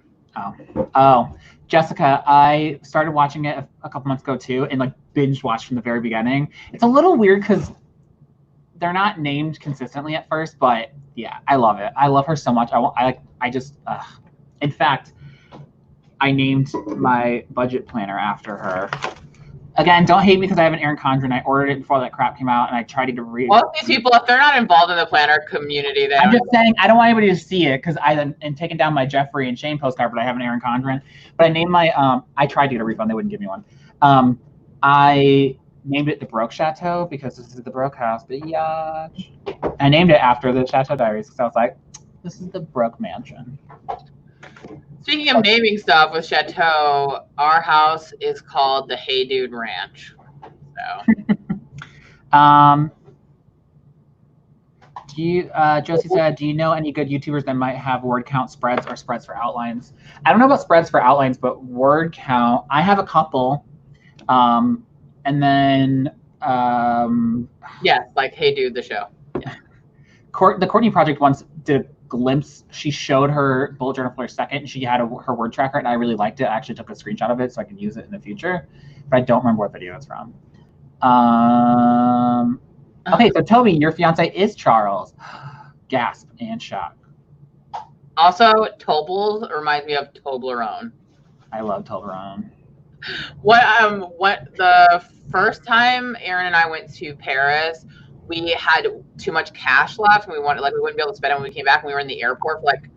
Oh, Jessica, I started watching it a couple months ago too, and like binge watched from the very beginning. It's a little weird because they're not named consistently at first, but yeah, I love it. I love her so much. In fact, I named my budget planner after her. Again, don't hate me because I have an Erin Condren. I ordered it before that crap came out, and I tried to read. Well, these people, if they're not involved in the planner community, then I'm just saying I don't want anybody to see it because I'm taking down my Jeffrey and Shane postcard, but I have an Erin Condren. But I named my I tried to get a refund. They wouldn't give me one. I named it the Broke Chateau because this is the Broke House. But yeah, I named it after the Chateau Diaries because I was like, this is the Broke Mansion. Speaking of naming stuff with Chateau, our house is called the Hey Dude Ranch. So. Josie said, do you know any good YouTubers that might have word count spreads or spreads for outlines? I don't know about spreads for outlines, but word count, I have a couple. And then yes, like Hey Dude, the show. Yeah. The Courtney Project once did a glimpse. She showed her bullet journal for a second, and she had her word tracker, and I really liked it. I actually took a screenshot of it so I can use it in the future, but I don't remember what video it's from. Okay, so Toby, your fiance is Charles. Gasp and shock. Also, Toblerone reminds me of Toblerone. I love Toblerone. What the first time Aaron and I went to Paris, we had too much cash left, and we wouldn't be able to spend it when we came back, and we were in the airport for like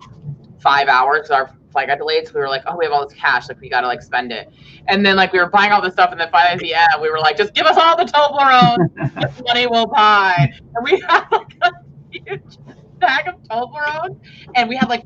5 hours because our flight got delayed. So we were like, oh, we have all this cash, like we gotta like spend it. And then like we were buying all this stuff, and then finally at the end we were like, just give us all the Toblerone, this money will buy. And we had like a huge bag of Toblerone, and we had like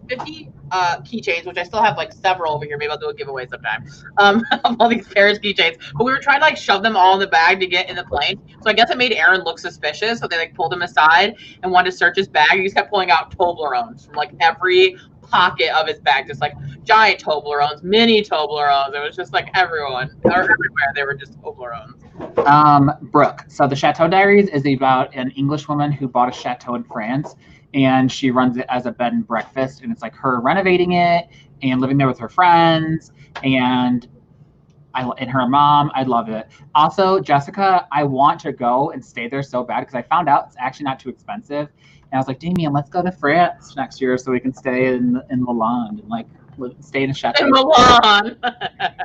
50 keychains, which I still have like several over here. Maybe I'll do a giveaway sometime of all these Paris keychains. But we were trying to like shove them all in the bag to get in the plane. So I guess it made Aaron look suspicious. So they like pulled him aside and wanted to search his bag. He just kept pulling out Toblerones from like every pocket of his bag, just like giant Toblerones, mini Toblerones. It was just like everywhere they were just Toblerones. Brooke. So the Chateau Diaries is about an English woman who bought a chateau in France, and she runs it as a bed and breakfast, and it's like her renovating it and living there with her friends and her mom. I love it. Also, Jessica, I want to go and stay there so bad because I found out it's actually not too expensive. And I was like, Damien, let's go to France next year so we can stay in Lalande and like stay in a chateau. In Milan.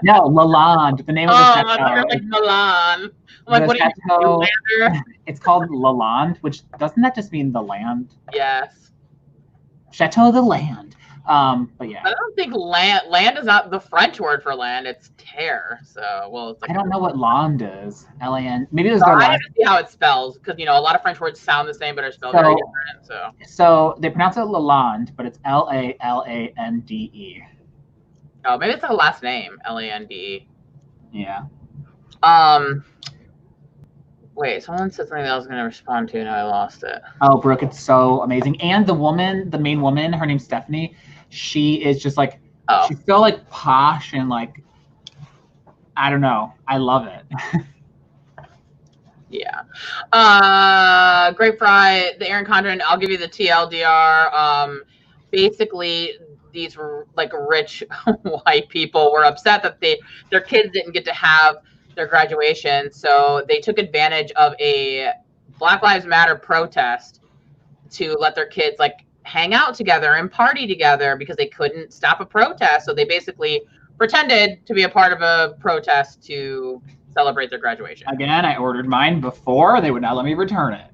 No, Lalande. The name of the chateau. Oh, like Milan. I'm like, what chateau, are you doing? It's called Lalande, which doesn't that just mean the land? Yes. Chateau the land. But yeah. I don't think land is not the French word for land. It's terre. So it's like I don't know what land is. L-A-N. Maybe it was I have to see how it spells because a lot of French words sound the same but are spelled very different. So they pronounce it Lalande, but it's Lalande. Oh, maybe it's a last name, Lande. Yeah. Wait, someone said something that I was going to respond to, and I lost it. Oh, Brooke, it's so amazing. And the main woman, her name's Stephanie. She is just like, she's so like posh and like, I don't know. I love it. Yeah. Grape Fry, the Erin Condren, I'll give you the TLDR. Basically, these like rich white people were upset that their kids didn't get to have their graduation, so they took advantage of a Black Lives Matter protest to let their kids like hang out together and party together because they couldn't stop a protest. So they basically pretended to be a part of a protest to celebrate their graduation. Again, I ordered mine before. They would not let me return it.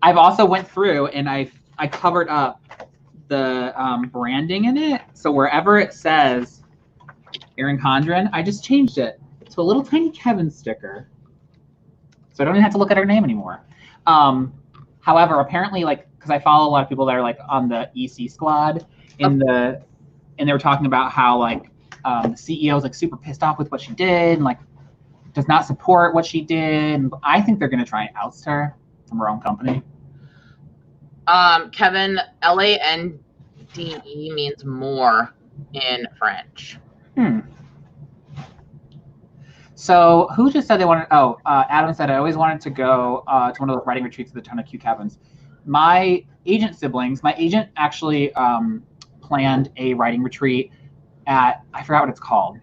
I've also went through and I covered up the branding in it. So wherever it says Erin Condren, I just changed it to a little tiny Kevin sticker. So I don't even have to look at her name anymore. However, apparently, like, because I follow a lot of people that are like on the EC squad and they were talking about how like the CEO is like super pissed off with what she did and like does not support what she did. I think they're going to try and oust her from her own company. Kevin, Lande means more in French. So who just said they wanted? Oh, Adam said, I always wanted to go to one of those writing retreats with a ton of cute cabins. My agent siblings, my agent actually planned a writing retreat at, I forgot what it's called,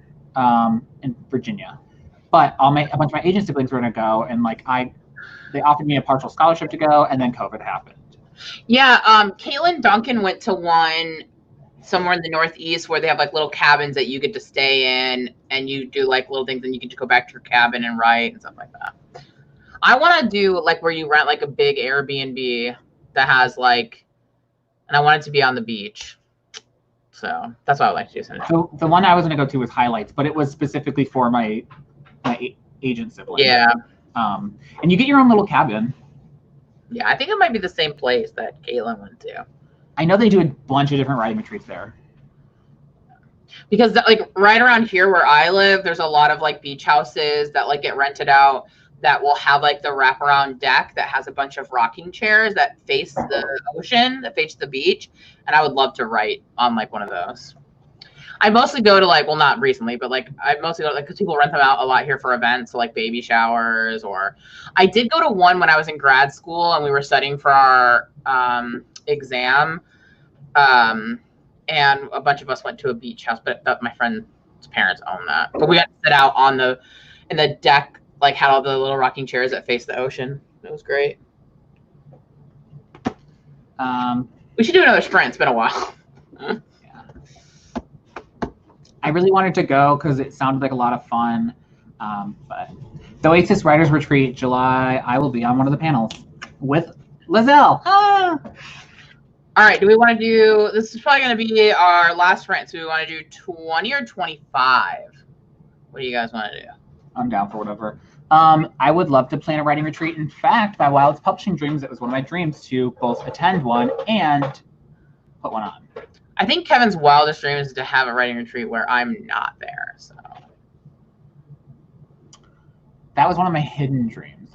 in Virginia. But a bunch of my agent siblings were going to go, and like they offered me a partial scholarship to go, and then COVID happened. Yeah, Caitlin Duncan went to one somewhere in the Northeast where they have like little cabins that you get to stay in, and you do like little things, and you get to go back to your cabin and write and stuff like that. I want to do like where you rent like a big Airbnb that has like, and I want it to be on the beach. So that's what I would like to do. So the one I was going to go to was Highlights, but it was specifically for my agent siblings. Yeah. And you get your own little cabin. Yeah, I think it might be the same place that Caitlin went to. I know they do a bunch of different writing retreats there. Because like right around here where I live, there's a lot of like beach houses that like get rented out that will have like the wraparound deck that has a bunch of rocking chairs that face the ocean, that face the beach. And I would love to write on like one of those. I mostly go to like, well, not recently, but like I mostly go to like, because people rent them out a lot here for events, so like baby showers, or I did go to one when I was in grad school and we were studying for our exam. And a bunch of us went to a beach house, but my friend's parents own that. But we got to sit out in the deck, like had all the little rocking chairs that face the ocean. It was great. We should do another sprint. It's been a while. Yeah. I really wanted to go because it sounded like a lot of fun. But the Oasis Writers Retreat, July, I will be on one of the panels with Lizelle. All right. Do we want to do, this is probably going to be our last sprint. So we want to do 20 or 25? What do you guys want to do? I'm down for whatever. I would love to plan a writing retreat. In fact, my wildest publishing dreams, it was one of my dreams to both attend one and put one on. I think Kevin's wildest dream is to have a writing retreat where I'm not there. So that was one of my hidden dreams.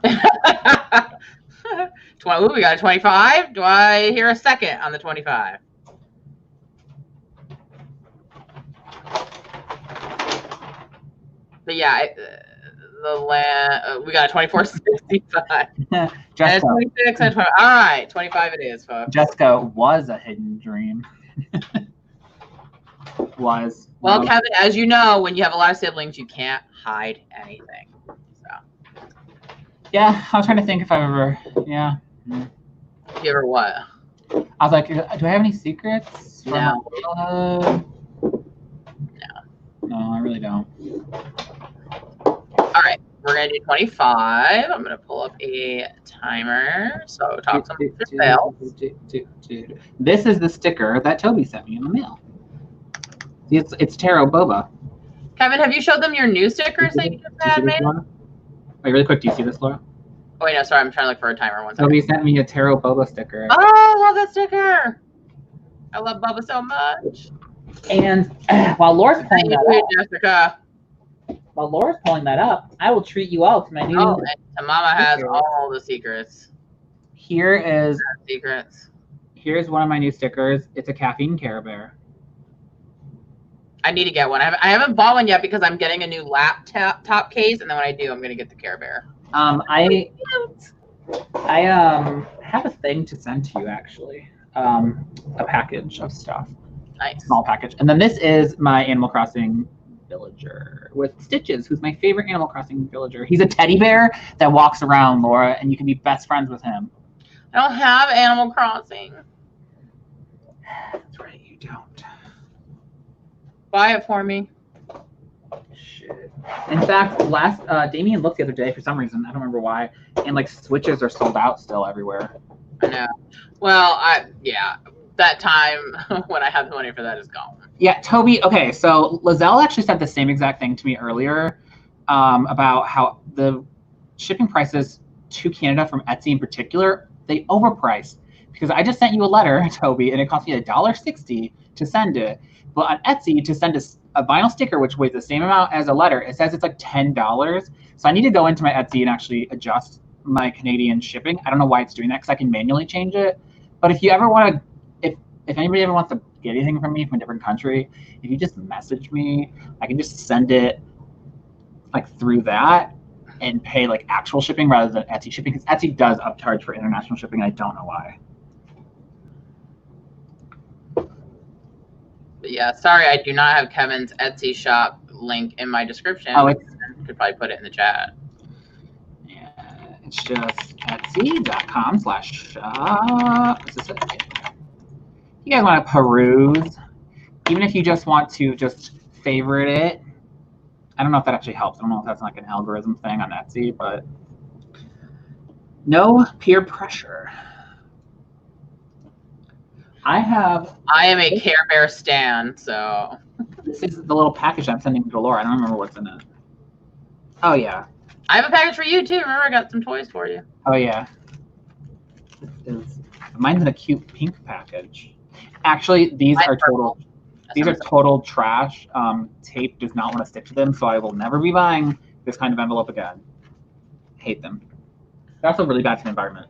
Ooh, we got a 25. Do I hear a second on the 25? But yeah, we got a 24.65. Jessica, 26 and 20. All right, 25 it is, folks. Jessica was a hidden dream. Well, Kevin, as you know, when you have a lot of siblings, you can't hide anything. So. Yeah, I was trying to think if I've ever. Yeah. You ever what? I was like, do I have any secrets? No. No, I really don't. All right, we're gonna do 25. I'm gonna pull up a timer. So talk some fail. This is the sticker that Toby sent me in the mail. It's Tarot Boba. Kevin, have you showed them your new stickers that you just had made? Wait, really quick, do you see this, Laura? Oh wait, no, sorry, I'm trying to look for a timer. One second. Toby sent me a Tarot Boba sticker. Oh, I love that sticker. I love Bubba so much. And while Laura's pulling that up, Jessica. While Laura's pulling that up, I will treat you all to my new. Oh, and Mama has all the secrets. Here's one of my new stickers. It's a caffeine Care Bear. I need to get one. I haven't bought one yet because I'm getting a new laptop case, and then when I do, I'm gonna get the Care Bear. I have a thing to send to you actually. A package of stuff. Nice. Small package. And then this is my Animal Crossing villager with Stitches, who's my favorite Animal Crossing villager. He's a teddy bear that walks around, Laura, and you can be best friends with him. I don't have Animal Crossing. That's right, you don't. Buy it for me. Shit. In fact, Damien looked the other day for some reason, I don't remember why, and like Switches are sold out still everywhere. No. Well, yeah, that time when I had the money for that is gone. Yeah, Toby. Okay, so Lizelle actually said the same exact thing to me earlier about how the shipping prices to Canada from Etsy in particular, they overpriced. Because I just sent you a letter, Toby, and it cost me $1.60 to send it. But on Etsy, to send a vinyl sticker, which weighs the same amount as a letter, it says it's like $10. So I need to go into my Etsy and actually adjust my Canadian shipping. I don't know why it's doing that because I can manually change it. But if you ever want to, if anybody ever wants to get anything from me from a different country, if you just message me, I can just send it like through that and pay like actual shipping rather than Etsy shipping, because Etsy does upcharge for international shipping. I don't know why. But yeah, sorry, I do not have Kevin's Etsy shop link in my description. Oh, I could probably put it in the chat. Yeah, it's just etsy.com/shop. Is this it? You guys want to peruse, even if you just want to just favorite it. I don't know if that actually helps. I don't know if that's like an algorithm thing on Etsy, but no peer pressure. I am a Care Bear stan, so. This is the little package I'm sending to Laura. I don't remember what's in it. Oh, yeah. I have a package for you, too. Remember, I got some toys for you. Oh, yeah. Mine's in a cute pink package. Actually, these are total trash. Tape does not want to stick to them, so I will never be buying this kind of envelope again. Hate them. They're also really bad for the environment.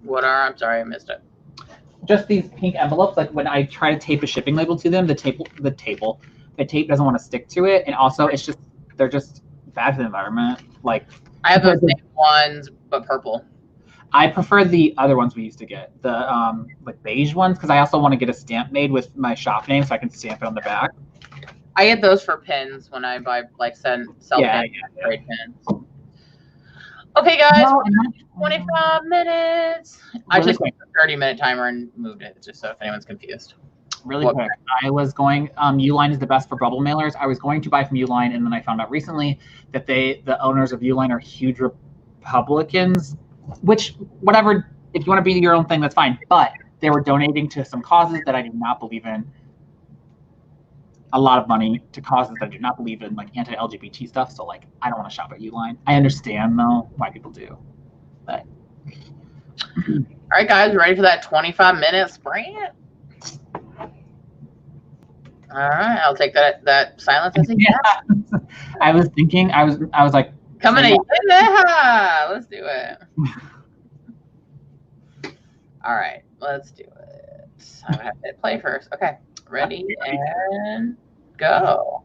What are? I'm sorry, I missed it. Just these pink envelopes. Like when I try to tape a shipping label to them, the tape doesn't want to stick to it, and also they're just bad for the environment. Like I have those same ones, but purple. I prefer the other ones we used to get, the like beige ones, because I also want to get a stamp made with my shop name so I can stamp it on the back. I get those for pins when I buy sell pins, trade pins. Okay, guys, 25 minutes. I just made a 30-minute timer and moved it, just so if anyone's confused. Really quick, I was going, Uline is the best for bubble mailers. I was going to buy from Uline, and then I found out recently that the owners of Uline are huge Republicans, which, whatever, if you want to be your own thing, that's fine. But they were donating to some causes that I do not believe in. A lot of money to causes that I do not believe in, like anti-LGBT stuff. So, like, I don't want to shop at Uline. I understand, though, why people do. But. All right, guys, ready for that 25-minute sprint? All right, I'll take that silence as a yeah. I was thinking, I was like, coming in. Yeah, let's do it. All right, let's do it. I have to hit play first. Okay, ready and go.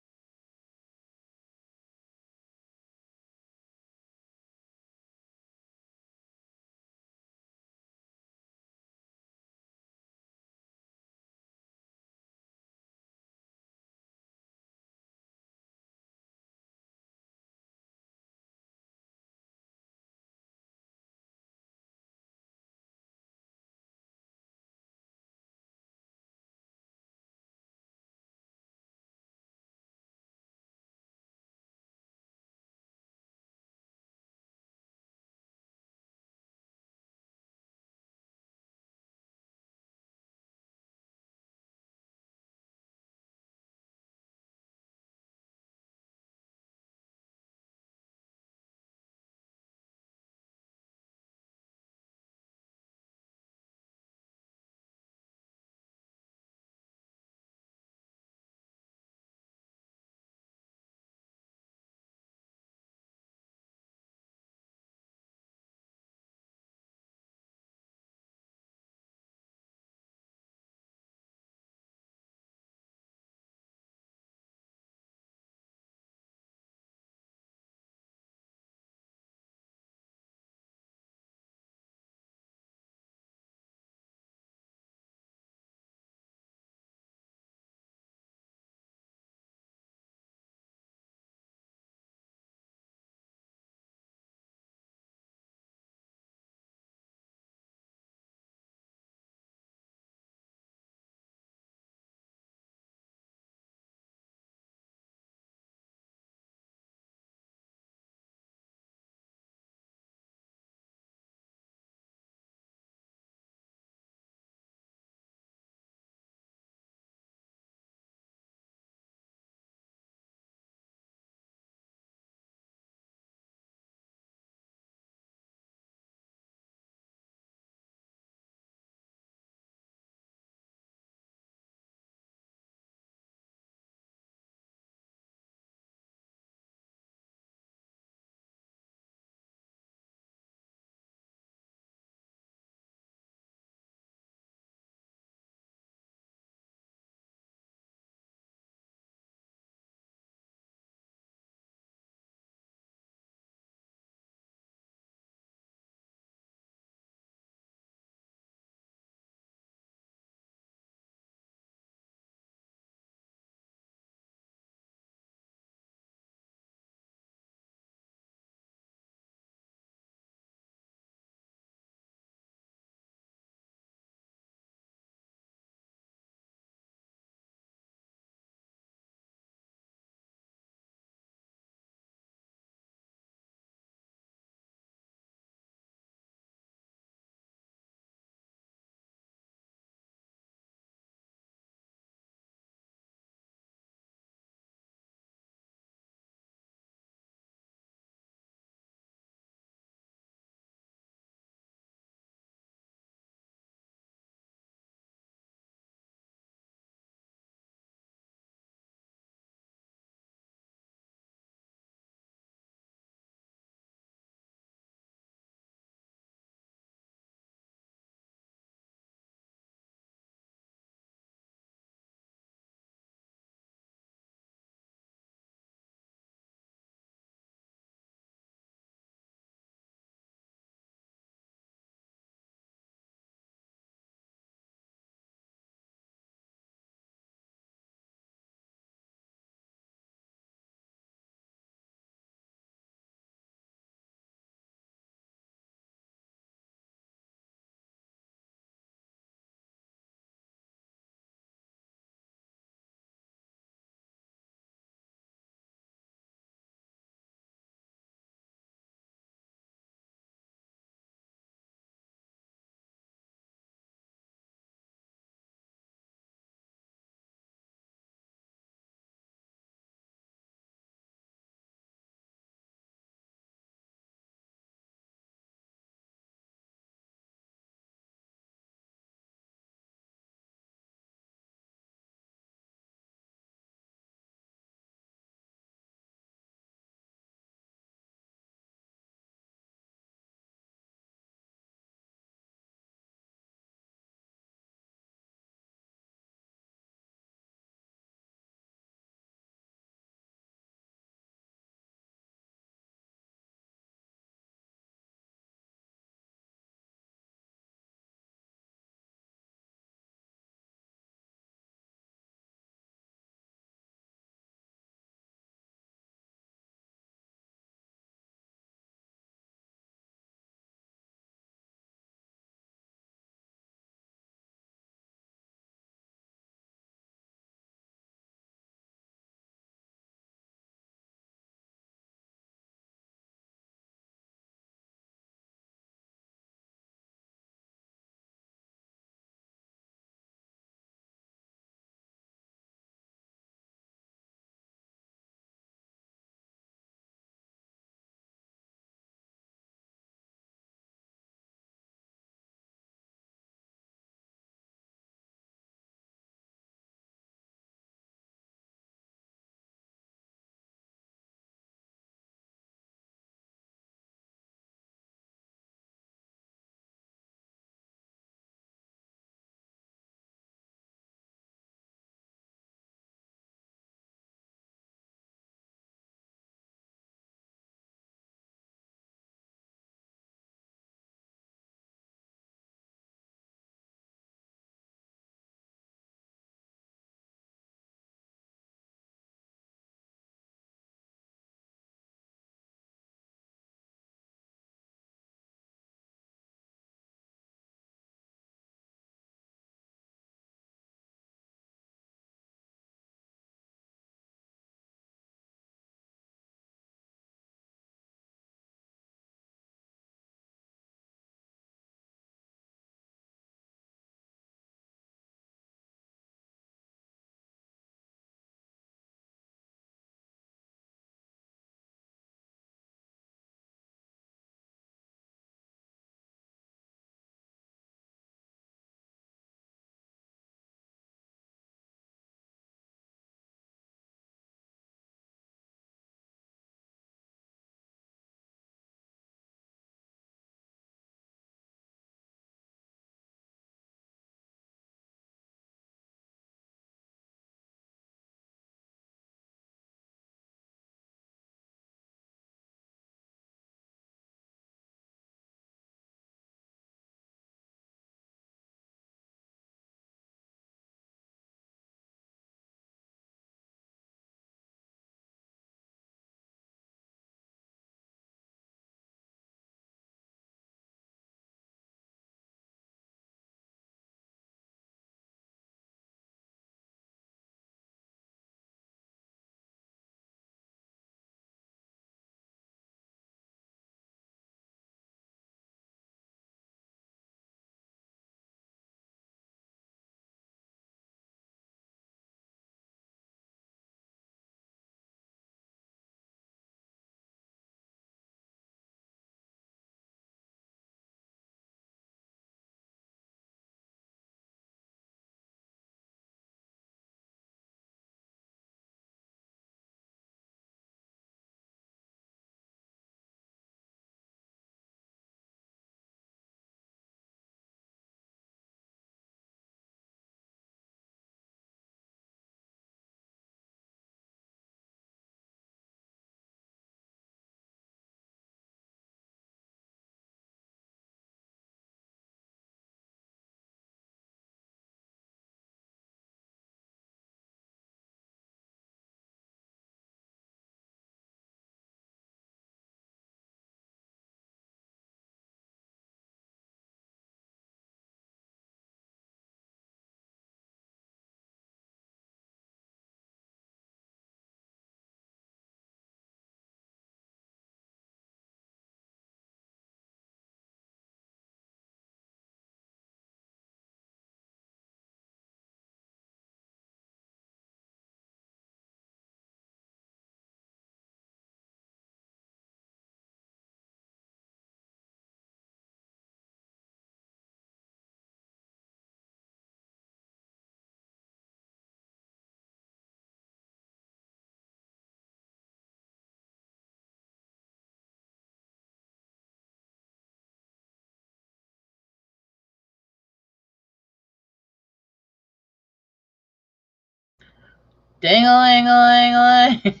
Ding-a-ling-a-ling-a-ling.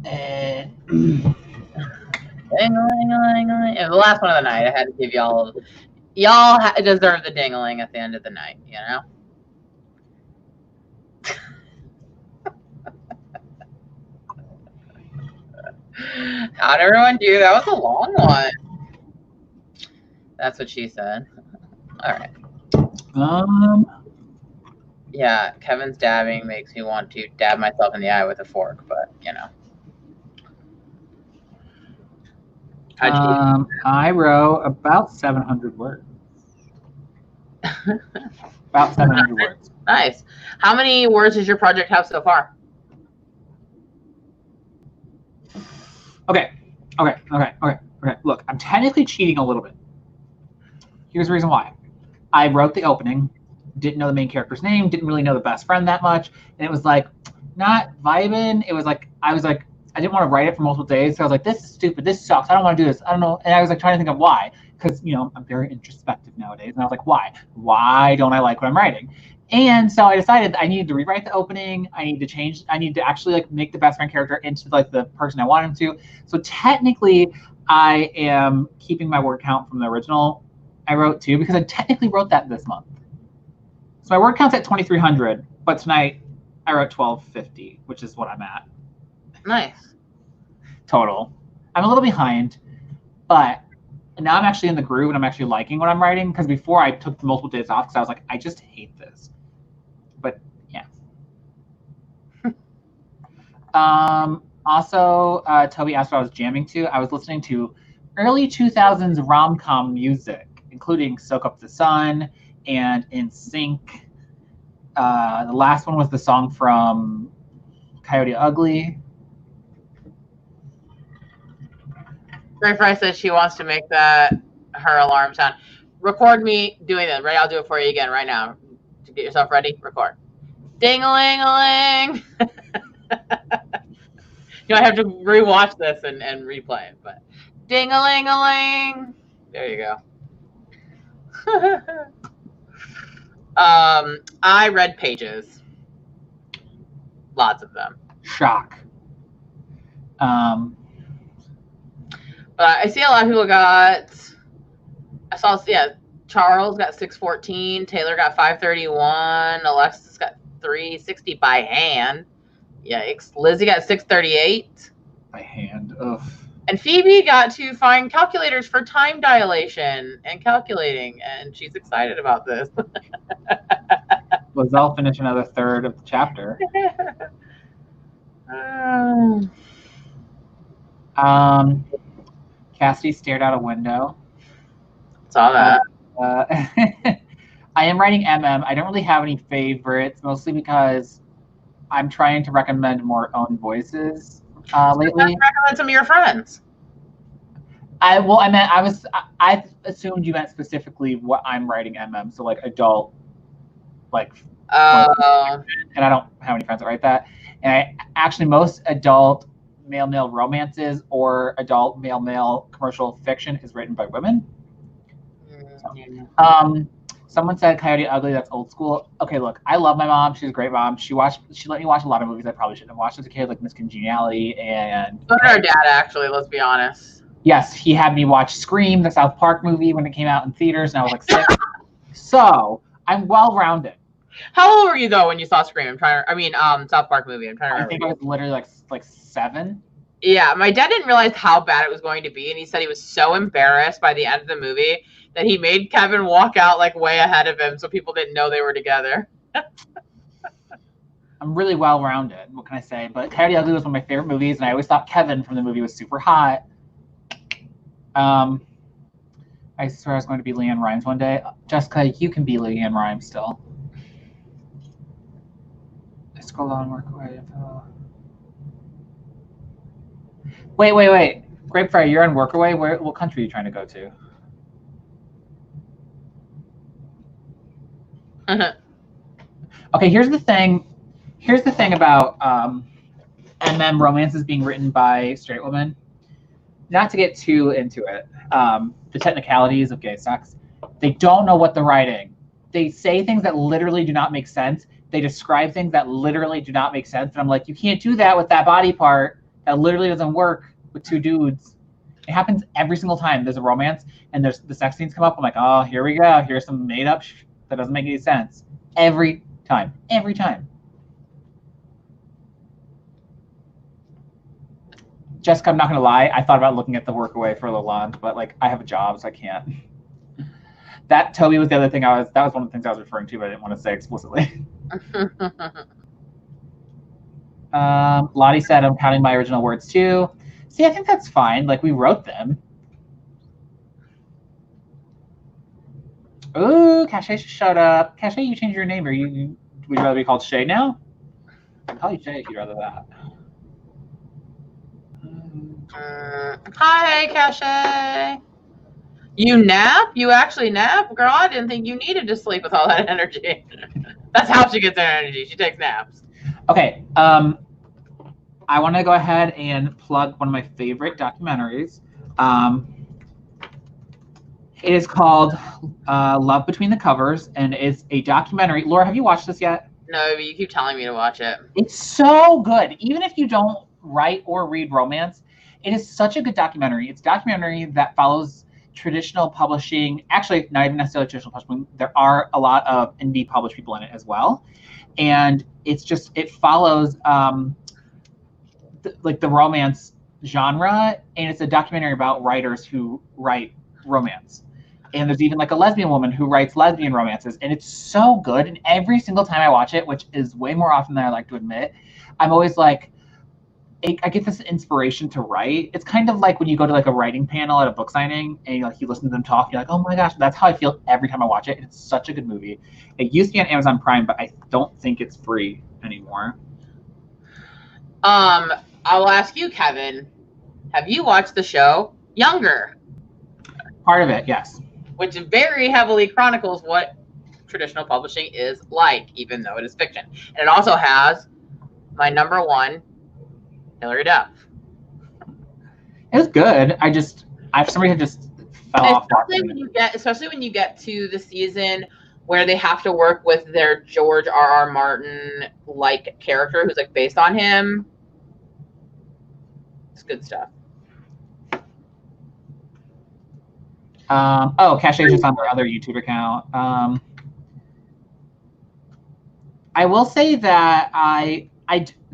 Ding-a-ling-a-ling-a-ling. And the last one of the night, I had to give y'all deserve the ding-a-ling at the end of the night, you know? How'd everyone do? That was a long one. That's what she said. All right. Yeah, Kevin's dabbing makes me want to dab myself in the eye with a fork, but you know. I wrote about 700 words. About 700 words. Nice. How many words does your project have so far? Okay. Look, I'm technically cheating a little bit. Here's the reason why. I wrote the opening, didn't know the main character's name, didn't really know the best friend that much, and it was like not vibing. It was like I didn't want to write it for multiple days, so I was like, this is stupid, this sucks, I don't want to do this, I don't know. And I was like trying to think of why, because I'm very introspective nowadays, and I was like, why don't I like what I'm writing? And so I decided I needed to rewrite the opening. I need to actually like make the best friend character into like the person I want him to. So technically I am keeping my word count from the original I wrote too, because I technically wrote that this month. So my word count's at 2,300, but tonight I wrote 1,250, which is what I'm at. Nice. Total. I'm a little behind, but now I'm actually in the groove and I'm actually liking what I'm writing, because before I took multiple days off because I was like, I just hate this. But yeah. Also, Toby asked what I was jamming to. I was listening to early 2000s rom-com music, including Soak Up the Sun and In Sync. The last one was the song from Coyote Ugly. Ray Fry says she wants to make that her alarm sound. Record me doing that. Right, I'll do it for you again right now. To get yourself ready, record. Ding-a-ling-a-ling. I have to rewatch this and replay it, but ding-a-ling-a-ling. There you go. I read pages. Lots of them. Shock. But I see a lot of people got. I saw, Charles got 614. Taylor got 531. Alexis got 360 by hand. Yikes. Lizzie got 638. By hand. Ugh. And Phoebe got to find calculators for time dilation and calculating, and she's excited about this. Lizelle finished another third of the chapter. Cassidy stared out a window. Saw that. I am writing MM. I don't really have any favorites, mostly because I'm trying to recommend more own voices lately. Recommend some of your friends. I assumed you meant specifically what I'm writing MM, so like adult, like. And I don't have any friends that write that. And most adult male romances or adult male commercial fiction is written by women. Someone said Coyote Ugly, that's old school. Okay, look, I love my mom. She's a great mom. She let me watch a lot of movies I probably shouldn't have watched as a kid, like Miss Congeniality and. So did our dad, actually. Let's be honest. Yes, he had me watch Scream, the South Park movie, when it came out in theaters, and I was like 6. So I'm well-rounded. How old were you though when you saw Scream? South Park movie. I'm trying to remember. I think I was literally like 7. Yeah, my dad didn't realize how bad it was going to be, and he said he was so embarrassed by the end of the movie that he made Kevin walk out like way ahead of him so people didn't know they were together. I'm really well-rounded, what can I say? But Coyote Ugly was one of my favorite movies, and I always thought Kevin from the movie was super hot. I swear I was going to be Leanne Rimes one day. Jessica, you can be Leanne Rimes still. I scroll on, work away. Wait. Grapefire, you're on Workaway? What country are you trying to go to? Okay, here's the thing about MM romances being written by straight women. Not to get too into it, the technicalities of gay sex. They don't know what they're writing. They say things that literally do not make sense they describe things that literally do not make sense. And I'm like, you can't do that with that body part. That literally doesn't work with two dudes. It happens every single time there's a romance and there's the sex scenes come up. I'm like, oh, here we go. Here's some made up that doesn't make any sense. Every time. Every time. Jessica, I'm not going to lie. I thought about looking at the Workaway for Lalonde, but like I have a job, so I can't. That Toby was the other thing that was one of the things I was referring to, but I didn't want to say explicitly. Lottie said, I'm counting my original words too. See, I think that's fine. Like, we wrote them. Ooh, Cache showed up. Cache, you changed your name. Would you rather be called Shay now? I'll call you Shay if you'd rather that. Hi, Cache. You nap? You actually nap? Girl, I didn't think you needed to sleep with all that energy. That's how she gets her energy. She takes naps. Okay. I want to go ahead and plug one of my favorite documentaries. It is called Love Between the Covers, and it's a documentary. Laura, have you watched this yet? No, but you keep telling me to watch it. It's so good. Even if you don't write or read romance, it is such a good documentary. It's a documentary that follows traditional publishing. Actually, not even necessarily traditional publishing. There are a lot of indie published people in it as well. And it's just, it follows the romance genre, and it's a documentary about writers who write romance. And there's even like a lesbian woman who writes lesbian romances, and it's so good. And every single time I watch it, which is way more often than I like to admit, I'm always like, I get this inspiration to write. It's kind of like when you go to like a writing panel at a book signing and you listen to them talk, you're like, oh my gosh, that's how I feel every time I watch it. It's such a good movie. It used to be on Amazon Prime, but I don't think it's free anymore. I will ask you, Kevin, have you watched the show Younger? Part of it, yes. Which very heavily chronicles what traditional publishing is like, even though it is fiction. And it also has my number one, Hilary Duff. It was good. I for some reason just fell off. Especially when you get to the season where they have to work with their George R.R. Martin like character who's like based on him. It's good stuff. Cache is just on their other YouTube account. I will say that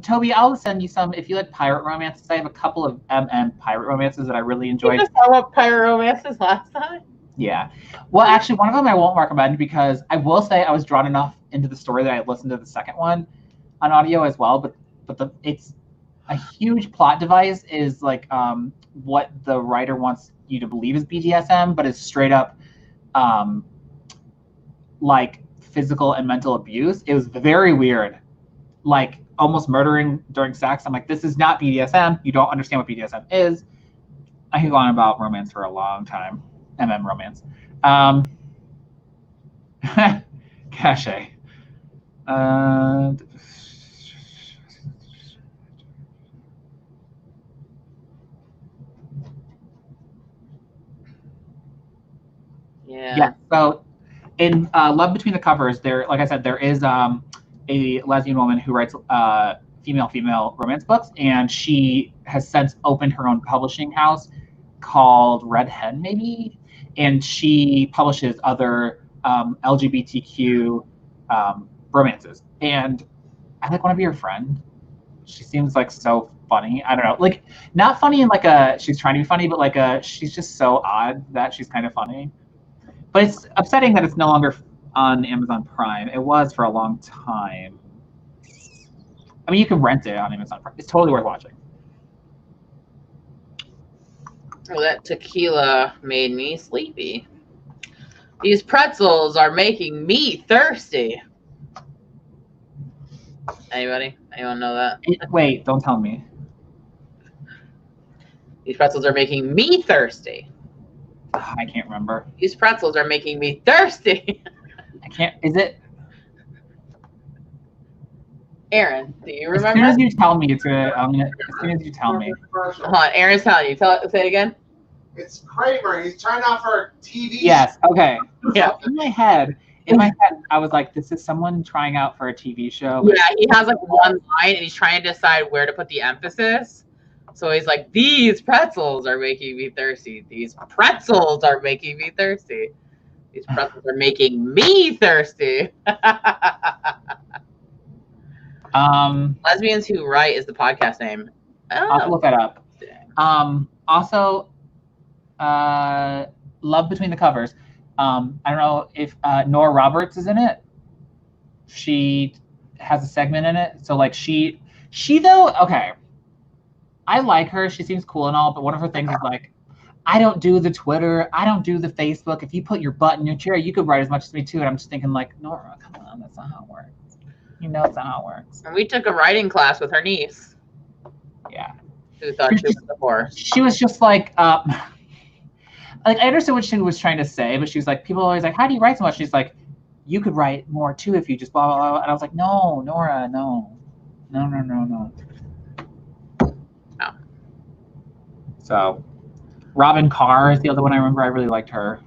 Toby, I'll send you some. If you like pirate romances, I have a couple of pirate romances that I really enjoyed. You just saw what pirate romances last time? Yeah. Well, actually, one of them I won't recommend because I will say I was drawn enough into the story that I listened to the second one on audio as well. But it's a huge plot device. Is like what the writer wants you to believe is BDSM, but it's straight up like physical and mental abuse. It was very weird, like almost murdering during sex. I'm like, this is not BDSM. You don't understand what BDSM is. I could go on about romance for a long time. Romance. Cache. Yeah. So in Love Between the Covers, like I said, there is a lesbian woman who writes female romance books, and she has since opened her own publishing house called Red Hen, maybe, and she publishes other LGBTQ romances. And I like want to be her friend. She seems like so funny. I don't know, like not funny in like she's trying to be funny, but like she's just so odd that she's kind of funny. But it's upsetting that it's no longer on Amazon Prime. It was for a long time. I mean, you can rent it on Amazon Prime. It's totally worth watching. Oh, that tequila made me sleepy. These pretzels are making me thirsty. Anybody? Anyone know that? Wait, don't tell me. These pretzels are making me thirsty. I can't remember. These pretzels are making me thirsty. I can't. Is it? Aaron, do you remember? As soon as you tell me, as soon as you tell me. Hold on, Aaron's telling you. Say it again. It's Kramer. He's trying out for TV. Yes. Okay. Yeah. In my head, In my head, I was like, this is someone trying out for a TV show. Yeah, he has like one line and he's trying to decide where to put the emphasis. So he's like, these pretzels are making me thirsty. These pretzels are making me thirsty. These pretzels are making me thirsty. Lesbians Who Write is the podcast name. I'll have to look that up. Also, Love Between the Covers. I don't know if Nora Roberts is in it. She has a segment in it. So like she though, okay. I like her. She seems cool and all, but one of her things is like, I don't do the Twitter. I don't do the Facebook. If you put your butt in your chair, you could write as much as me too. And I'm just thinking like, Nora, come on, that's not how it works. You know it's not how it works. And we took a writing class with her niece. Yeah. Who thought she was the horse. She was just like I understood what she was trying to say, but she was like, people are always like, how do you write so much? She's like, you could write more too if you just blah, blah, blah. And I was like, no, Nora, no. No. So, Robin Carr is the other one I remember. I really liked her.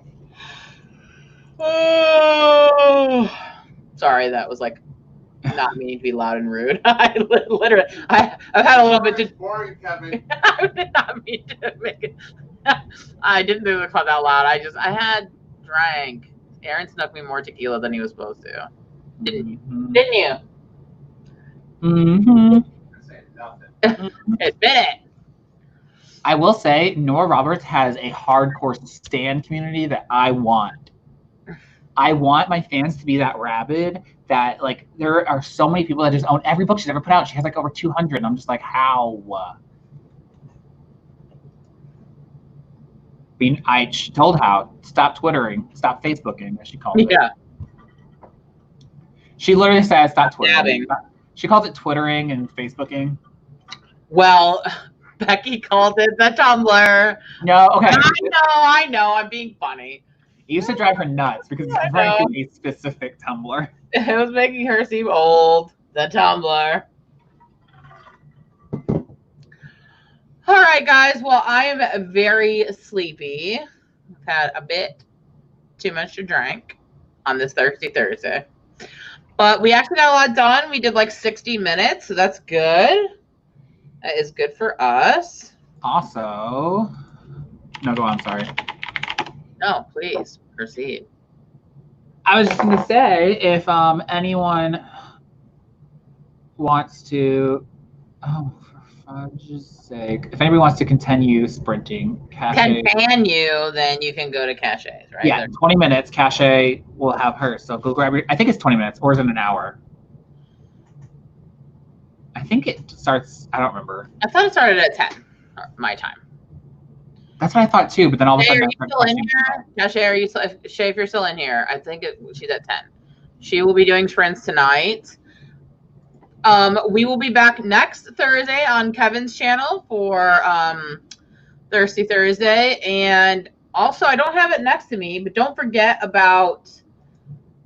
Oh, sorry, that was like not meaning to be loud and rude. I've had a little bit. Boring, Kevin. I did not mean to make it. I didn't do the club out loud. I had drank. Aaron snuck me more tequila than he was supposed to. Didn't you? Mm-hmm. Admit it. I will say, Nora Roberts has a hardcore stan community that I want. I want my fans to be that rabid that, like, there are so many people that just own every book she's ever put out. She has, like, over 200, and I'm just like, how? She told how. Stop Twittering. Stop Facebooking, as she calls it. Yeah. She literally says, stop Twittering. Dabbing. She calls it Twittering and Facebooking. Well, Becky called it the Tumblr. No, okay. I know. I'm being funny. It used to drive her nuts because it's referring to a specific Tumblr. It was making her seem old. The Tumblr. All right, guys. Well, I am very sleepy. I've had a bit too much to drink on this Thirsty Thursday. But we actually got a lot done. We did like 60 minutes, so that's good. That is good for us. Also, no, go on, sorry. No, please, proceed. I was just going to say, if anyone wants to, for fudge's sake, if anybody wants to continue sprinting, then you can go to Cache's, right? Yeah, 20 minutes, Cache will have her. So go grab your, I think it's 20 minutes, or is it an hour? I think it starts, I don't remember. I thought it started at 10, my time. That's what I thought too, but then all of a sudden Are you still in here? Cache, are you still, Shay, if you're still in here, I think she's at 10. She will be doing sprints tonight. We will be back next Thursday on Kevin's channel for Thirsty Thursday. And also, I don't have it next to me, but don't forget about,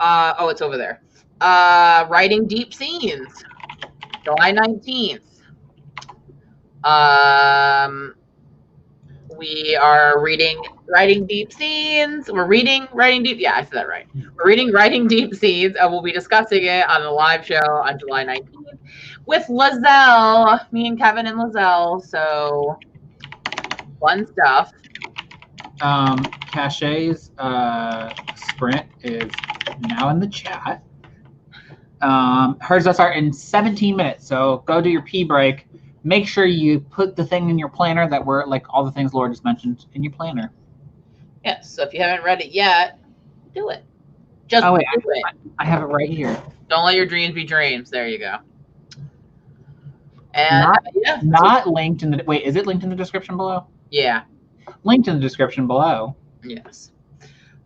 oh, it's over there. Writing Deep Scenes, July 19th. We are Writing Deep Scenes. We're reading Writing Deep. Yeah, I said that right. We're reading Writing Deep Scenes, and we'll be discussing it on the live show on July 19th with Lizelle, me and Kevin and Lizelle. So fun stuff. Cache's sprint is now in the chat. Hers will start in 17 minutes. So go do your pee break. Make sure you put the thing in your planner that were like all the things Laura just mentioned in your planner. Yes. So if you haven't read it yet, do it. Just do it. I have it right here. Don't let your dreams be dreams. There you go. And not linked in the, wait, is it linked in the description below? Yeah. Linked in the description below. Yes.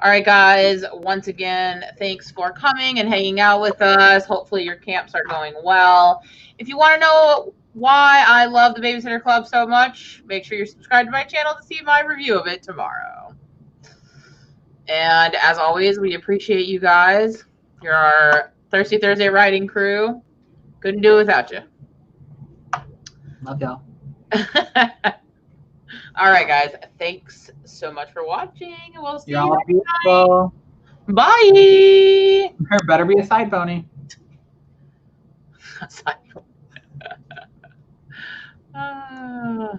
All right, guys. Once again, thanks for coming and hanging out with us. Hopefully your camps are going well. If you want to know why I love the Babysitter Club so much, make sure you're subscribed to my channel to see my review of it tomorrow. And as always, we appreciate you guys. You're our Thirsty Thursday writing crew. Couldn't do it without you. Love y'all. All right, guys. Thanks so much for watching. And we'll see you next next time. Bye. There better be a side pony. Uh,